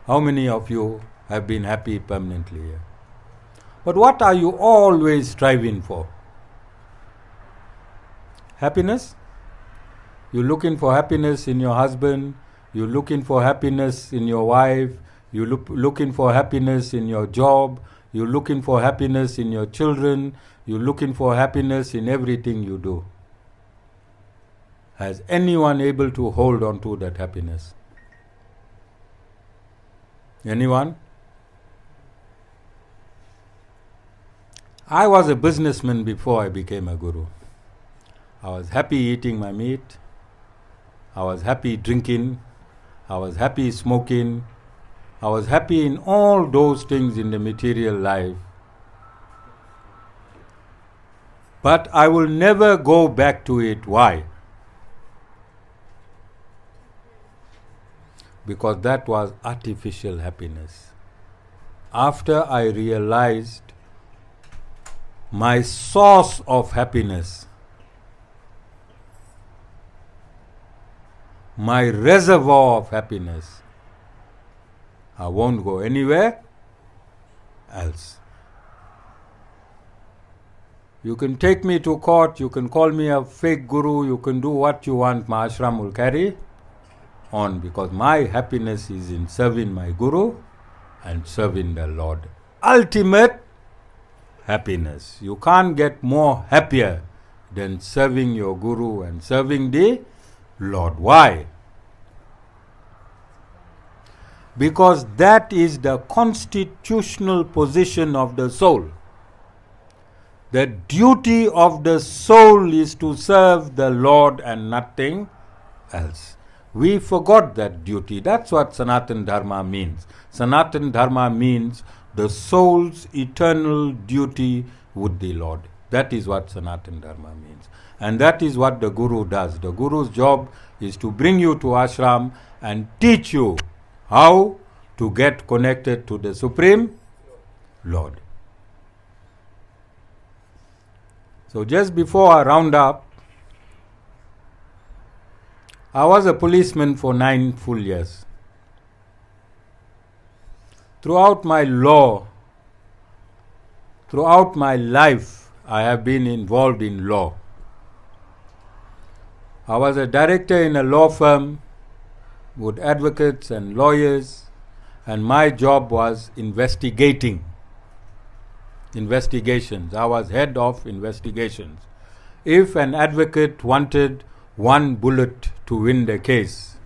Speaker 1: How many of you have been happy permanently here? But what are you always striving for? Happiness? You're looking for happiness in your husband, you're looking for happiness in your wife, you're looking for happiness in your job, you're looking for happiness in your children, you're looking for happiness in everything you do. Has anyone able to hold on to that happiness? Anyone? I was a businessman before I became a guru. I was happy eating my meat. I was happy drinking. I was happy smoking. I was happy in all those things in the material life. But I will never go back to it. Why? Because that was artificial happiness. After I realized my source of happiness, my reservoir of happiness, I won't go anywhere else. You can take me to court, you can call me a fake guru, you can do what you want, my ashram will carry on, because my happiness is in serving my guru and serving the Lord. Ultimate happiness. You can't get more happier than serving your guru and serving the Lord. Why? Because that is the constitutional position of the soul. The duty of the soul is to serve the Lord and nothing else. We forgot that duty. That's what Sanatan Dharma means. Sanatan Dharma means the soul's eternal duty with the Lord. That is what Sanatan Dharma means. And that is what the Guru does. The Guru's job is to bring you to ashram and teach you how to get connected to the Supreme Lord. So just before I round up, I was a policeman for 9 full years. Throughout my life, I have been involved in law. I was a director in a law firm with advocates and lawyers, and my job was investigations. I was head of investigations. If an advocate wanted one bullet to win the case,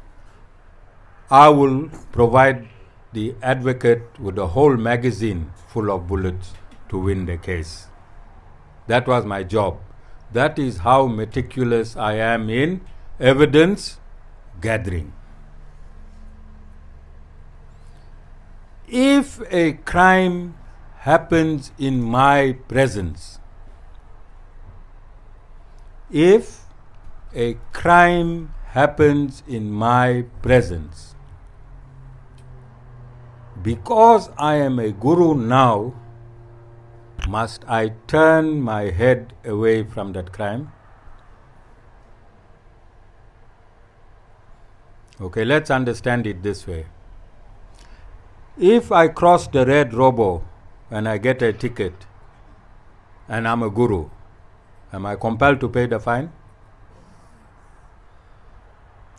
Speaker 1: I will provide the advocate with a whole magazine full of bullets to win the case. That was my job. That is how meticulous I am in evidence gathering. If a crime happens in my presence, if a crime happens in my presence, because I am a guru now, must I turn my head away from that crime? Okay, let's understand it this way. If I cross the red robo and I get a ticket and I'm a guru, am I compelled to pay the fine?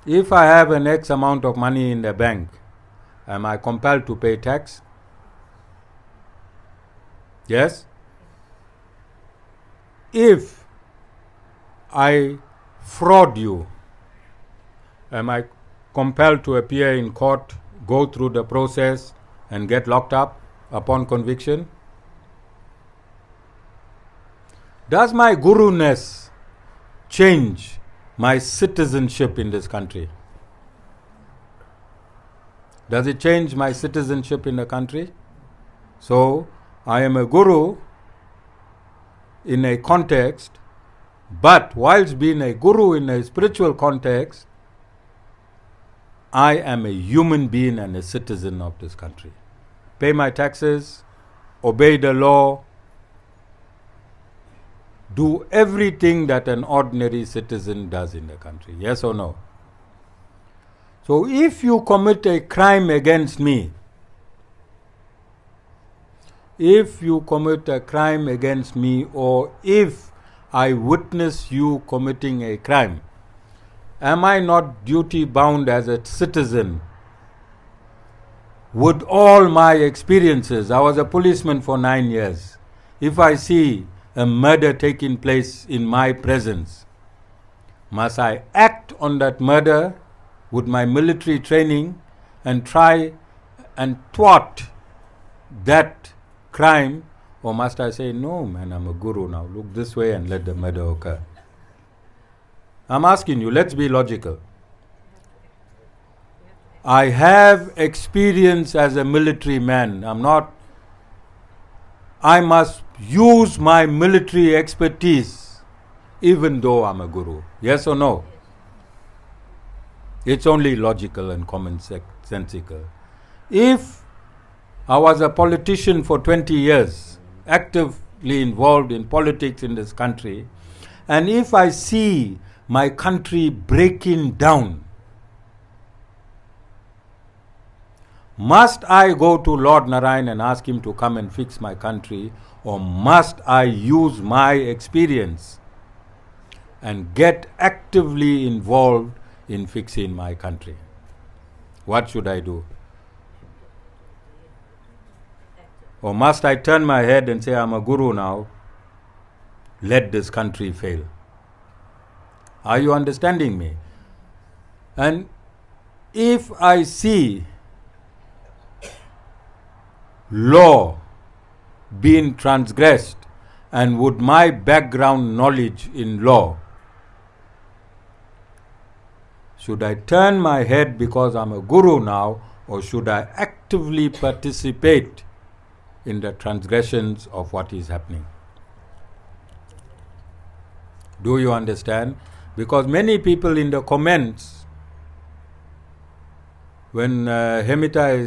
Speaker 1: If I have an X amount of money in the bank, am I compelled to pay tax? Yes? If I fraud you, am I compelled to appear in court, go through the process, and get locked up upon conviction? Does my guru-ness change my citizenship in this country? Does it change my citizenship in the country? So, I am a guru in a context, but whilst being a guru in a spiritual context, I am a human being and a citizen of this country. Pay my taxes, obey the law, do everything that an ordinary citizen does in the country. Yes or no? So if you commit a crime against me, or if I witness you committing a crime, am I not duty bound as a citizen with all my experiences? I was a policeman for 9 years. If I see a murder taking place in my presence, must I act on that murder with my military training and try and thwart that crime, or must I say, no man, I'm a guru now, look this way and let the murder occur? I'm asking you, let's be logical. I have experience as a military man. I must use my military expertise even though I'm a guru. Yes or no? It's only logical and commonsensical. If I was a politician for 20 years, actively involved in politics in this country, and if I see my country breaking down, must I go to Lord Narayan and ask him to come and fix my country, or must I use my experience and get actively involved in fixing my country? What should I do? Or must I turn my head and say, I'm a guru now, let this country fail? Are you understanding me? And if I see law being transgressed, and would my background knowledge in law, should I turn my head because I'm a guru now, or should I actively participate in the transgressions of what is happening? Do you understand? Because many people in the comments, when Hemita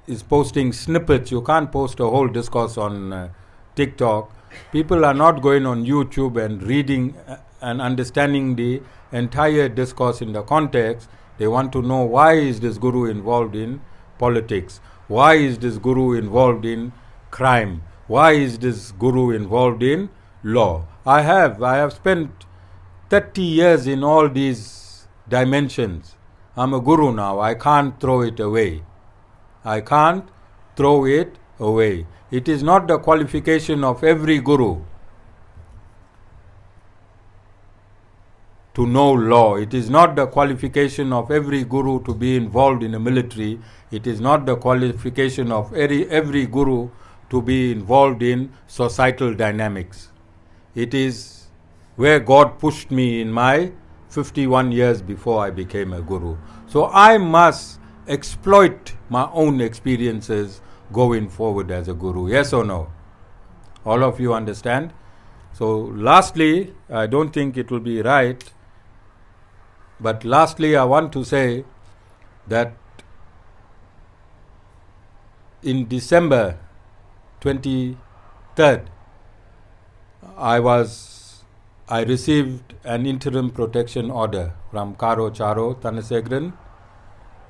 Speaker 1: is posting snippets, you can't post a whole discourse on TikTok. People are not going on YouTube and reading and understanding the entire discourse in the context. They want to know, why is this guru involved in politics? Why is this guru involved in crime? Why is this guru involved in law? I have spent 30 years in all these dimensions. I'm a guru now. I can't throw it away. I can't throw it away. It is not the qualification of every guru to know law. It is not the qualification of every guru to be involved in the military. It is not the qualification of every guru to be involved in societal dynamics. It is where God pushed me in my 51 years before I became a guru. So I must exploit my own experiences going forward as a guru. Yes or no? All of you understand? So lastly, I don't think it will be right, but lastly I want to say that in December 23rd, I received an interim protection order from Karo Charo Thanasegran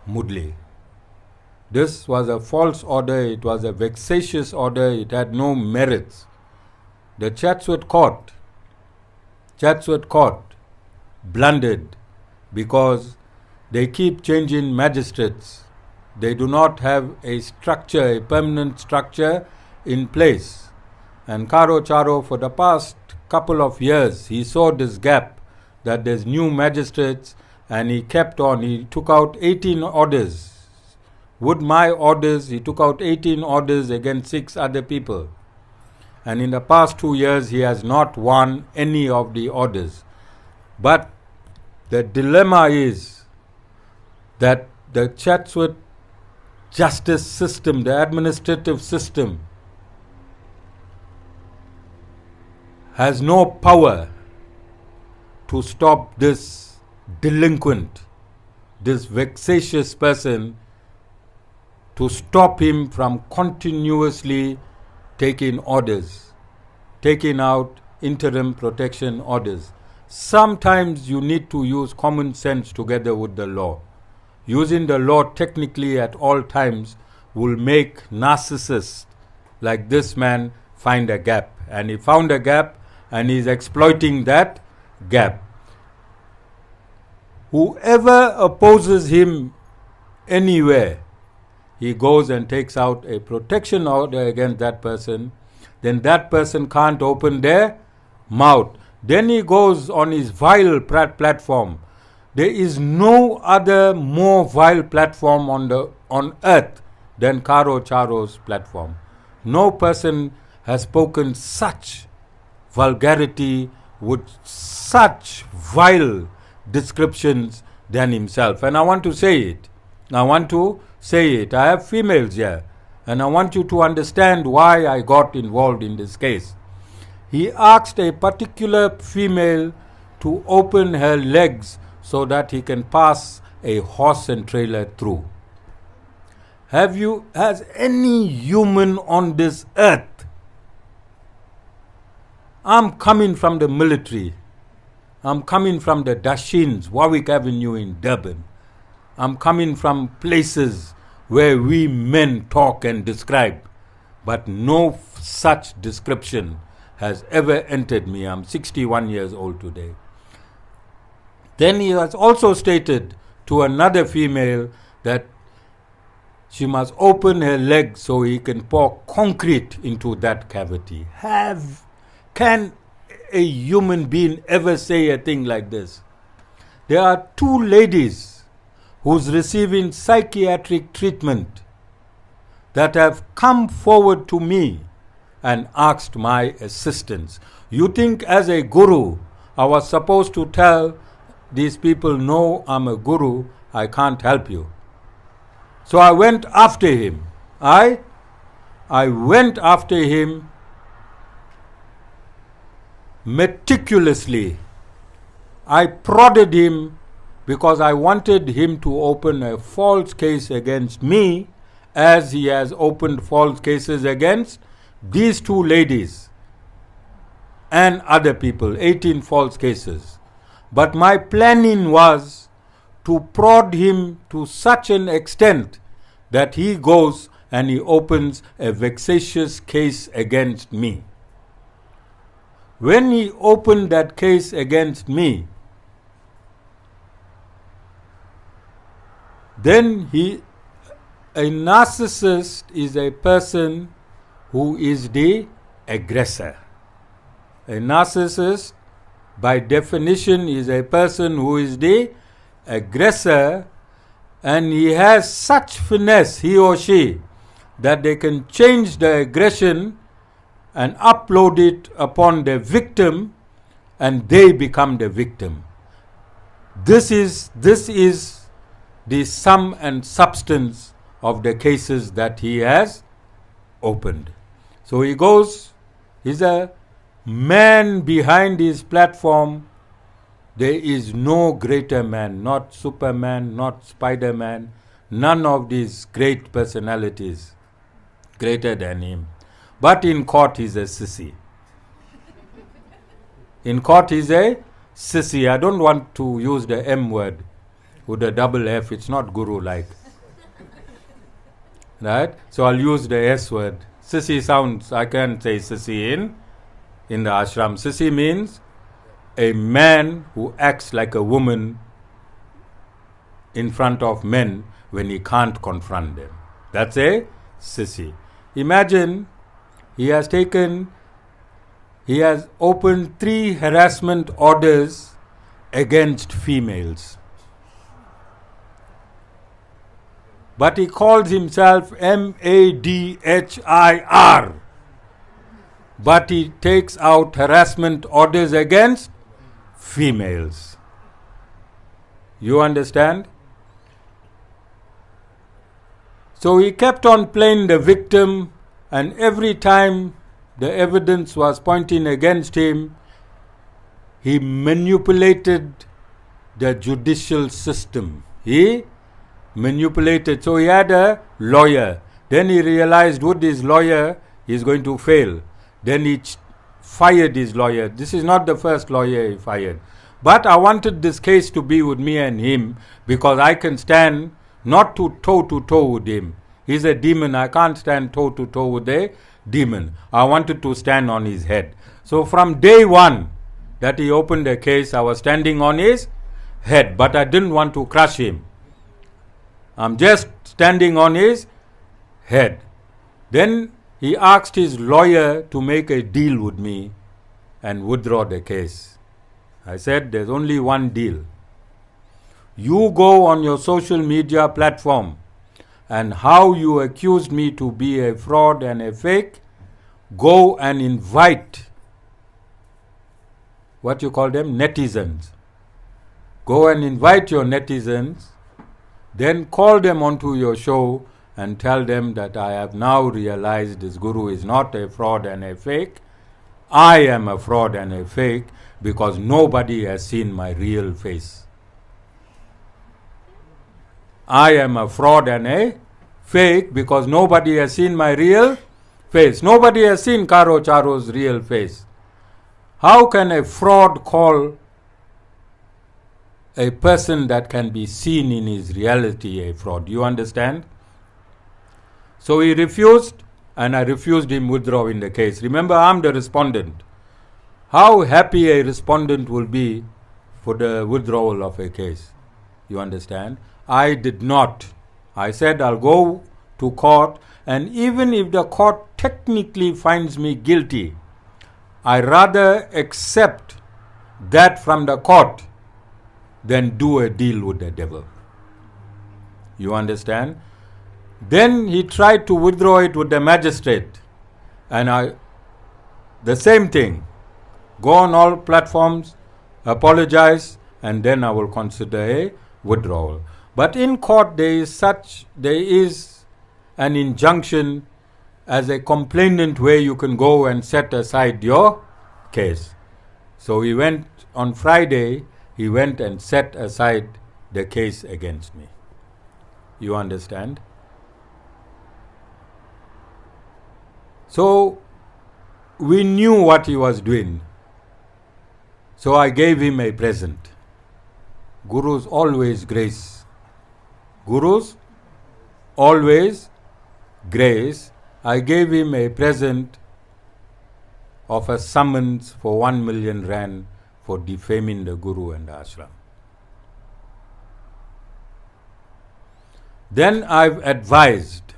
Speaker 1: Mudli. This was a false order. It was a vexatious order. It had no merits. The Chatsworth court blundered because they keep changing magistrates. They do not have a structure, a permanent structure in place. And Karo Charo, for the past couple of years, he saw this gap that there's new magistrates, and he kept on. He took out 18 orders. With my orders, he took out 18 orders against 6 other people. And in the past 2 years, he has not won any of the orders. But the dilemma is that the Chatsworth justice system, the administrative system, has no power to stop this delinquent, this vexatious person, to stop him from continuously taking orders, taking out interim protection orders. Sometimes you need to use common sense together with the law. Using the law technically at all times will make narcissists like this man find a gap. And he found a gap, and he is exploiting that gap. Whoever opposes him anywhere, he goes and takes out a protection order against that person. Then that person can't open their mouth. Then he goes on his vile platform. There is no other more vile platform on earth than Karo Charo's platform. No person has spoken such vulgarity with such vile descriptions than himself. And I want to say it. I want to say it. I have females here, and I want you to understand why I got involved in this case. He asked a particular female to open her legs so that he can pass a horse and trailer through. Has any human on this earth? I'm coming from the military. I'm coming from the Dashins, Warwick Avenue in Durban. I'm coming from places where we men talk and describe, but no such description has ever entered me. I'm 61 years old today. Then he has also stated to another female that she must open her legs so he can pour concrete into that cavity. Can a human being ever say a thing like this? There are two ladies who's receiving psychiatric treatment that have come forward to me and asked my assistance. You think as a guru, I was supposed to tell these people, no, I'm a guru, I can't help you. So I went after him. I went after him meticulously. I prodded him because I wanted him to open a false case against me, as he has opened false cases against these two ladies and other people, 18 false cases. But my planning was to prod him to such an extent that he goes and he opens a vexatious case against me. When he opened that case against me, then a narcissist is a person who is the aggressor. A narcissist, by definition, is a person who is the aggressor, and he has such finesse, he or she, that they can change the aggression and upload it upon the victim, and they become the victim. This is the sum and substance of the cases that he has opened. So he goes, he's a man behind his platform. There is no greater man, not Superman, not Spider-Man, none of these great personalities greater than him. But in court he's a sissy. In court he's a sissy. I don't want to use the M word with a double F. It's not guru-like. Right? So I'll use the S word. Sissy sounds, I can't say sissy in the ashram. Sissy means a man who acts like a woman in front of men when he can't confront them. That's a sissy. Imagine he has opened 3 harassment orders against females. But he calls himself MADHIR. But he takes out harassment orders against females. You understand? So he kept on playing the victim, and every time the evidence was pointing against him, he manipulated the judicial system. He manipulated. So he had a lawyer. Then he realized with his lawyer he is going to fail. Then he fired his lawyer. This is not the first lawyer he fired. But I wanted this case to be with me and him because I can stand not to toe with him. He's a demon. I can't stand toe to toe with a demon. I wanted to stand on his head. So from day one that he opened the case, I was standing on his head. But I didn't want to crush him. I'm just standing on his head. Then he asked his lawyer to make a deal with me and withdraw the case. I said, there's only one deal. You go on your social media platform, and how you accused me to be a fraud and a fake, go and invite, what you call them, netizens. Go and invite your netizens. then call them onto your show and tell them that I have now realized this guru is not a fraud and a fake. I am a fraud and a fake because nobody has seen my real face. I am a fraud and a fake because nobody has seen my real face. Nobody has seen Karo Charo's real face. How can a fraud call a person that can be seen in his reality a fraud? You understand? So he refused, and I refused him withdraw in the case. Remember, I'm the respondent. How happy a respondent will be for the withdrawal of a case. You understand? I did not. I said I'll go to court, and even if the court technically finds me guilty, I rather accept that from the court than do a deal with the devil. You understand? Then he tried to withdraw it with the magistrate, and the same thing. Go on all platforms, apologize, and then I will consider a withdrawal. But in court there is an injunction as a complainant where you can go and set aside your case. So he went on Friday, he went and set aside the case against me. You understand? So we knew what he was doing. So I gave him a present. Gurus always grace. Gurus always grace. I gave him a present of a summons for 1 million rand for defaming the Guru and the ashram. Then I've advised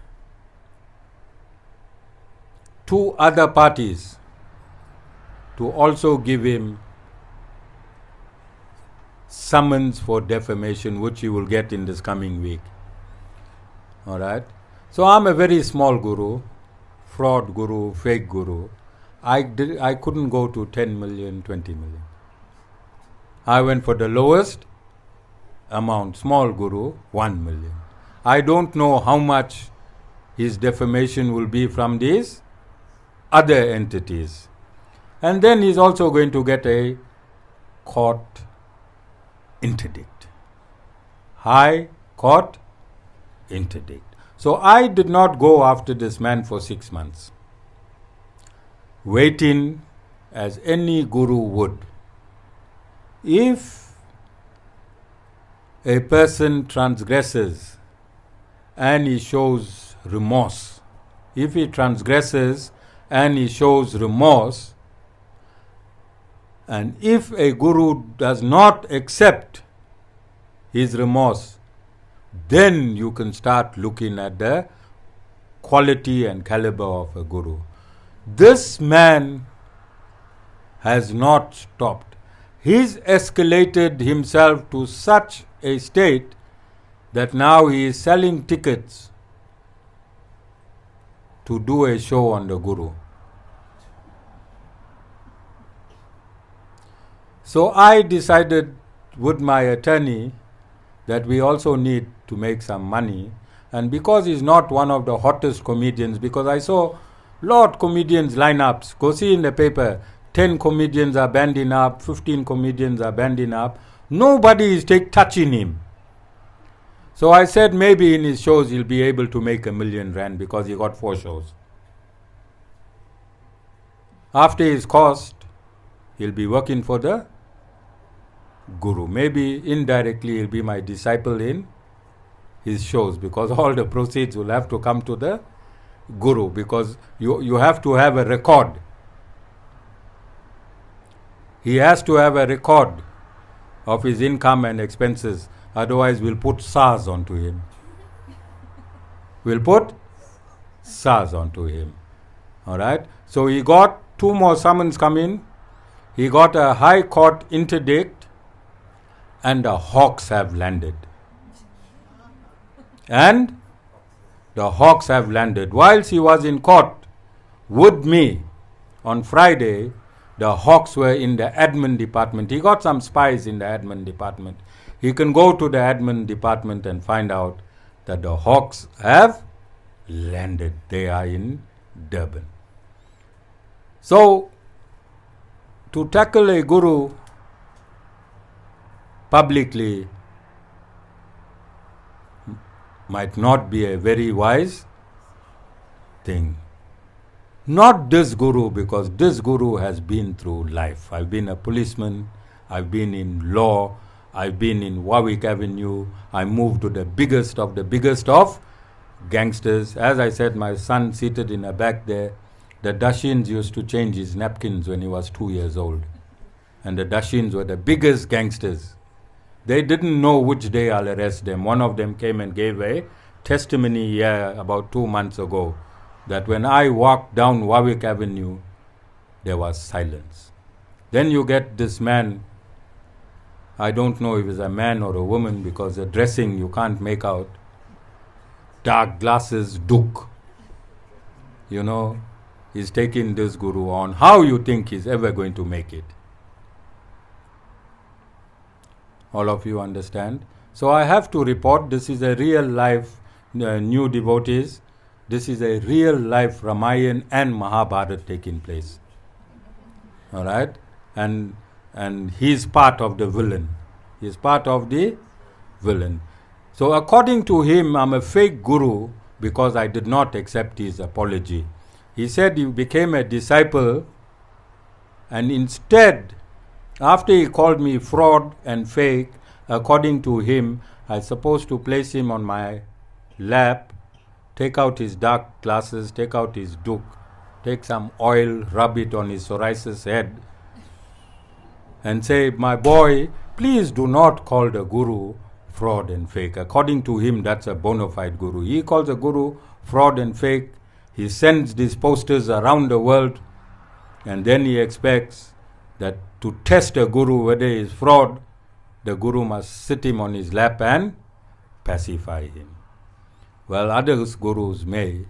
Speaker 1: 2 other parties to also give him summons for defamation, which you will get in this coming week. Alright? So I'm a very small guru, fraud guru, fake guru. I couldn't go to 10 million, 20 million. I went for the lowest amount, small guru, 1 million. I don't know how much his defamation will be from these other entities. And then he's also going to get a court interdict. High court interdict. So I did not go after this man for 6 months, waiting as any guru would. If a person transgresses and he shows remorse, if he transgresses and he shows remorse, and if a guru does not accept his remorse, then you can start looking at the quality and caliber of a guru. This man has not stopped. He's escalated himself to such a state that now he is selling tickets to do a show on the Guru. So I decided with my attorney that we also need to make some money, and because he's not one of the hottest comedians, because I saw lot comedians lineups, go see in the paper, 10 comedians are banding up, 15 comedians are banding up, nobody is touching him. So I said maybe in his shows he'll be able to make 1 million rand because he got 4 shows. After his cost, he'll be working for the Guru. Maybe indirectly he'll be my disciple in his shows, because all the proceeds will have to come to the Guru, because you have to have a record. He has to have a record of his income and expenses. Otherwise, we'll put SARS onto him. We'll put SARS onto him. Alright? So he got 2 more summons coming. He got a High Court interdict, and the hawks have landed. And the hawks have landed. Whilst he was in court with me on Friday, the hawks were in the admin department. He got some spies in the admin department. He can go to the admin department and find out that the hawks have landed. They are in Durban. So, to tackle a guru publicly might not be a very wise thing. Not this guru, because this guru has been through life. I've been a policeman, I've been in law, I've been in Warwick Avenue, I moved to the biggest of gangsters. As I said, my son seated in the back there, the Dashins used to change his napkins when he was 2 years old. And the Dashins were the biggest gangsters. They didn't know which day I'll arrest them. One of them came and gave a testimony here about 2 months ago that when I walked down Warwick Avenue, there was silence. Then you get this man, I don't know if he's a man or a woman because the dressing you can't make out, dark glasses, duk. You know, he's taking this guru on. How you think he's ever going to make it? All of you understand? So I have to report, this is a real life, new devotees, this is a real life Ramayana and Mahabharata taking place. Alright? And he's part of the villain. He's part of the villain. So according to him, I'm a fake guru because I did not accept his apology. He said he became a disciple, and instead, after he called me fraud and fake, according to him, I supposed to place him on my lap, take out his dark glasses, take out his duk, take some oil, rub it on his psoriasis head, and say, my boy, please do not call the guru fraud and fake. According to him, that's a bona fide guru. He calls a guru fraud and fake. He sends these posters around the world, and then he expects that to test a guru whether he is fraud, the guru must sit him on his lap and pacify him. Well, other gurus may.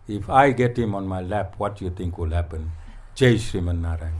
Speaker 1: If I get him on my lap, what do you think will happen? Jai Sriman Narayan.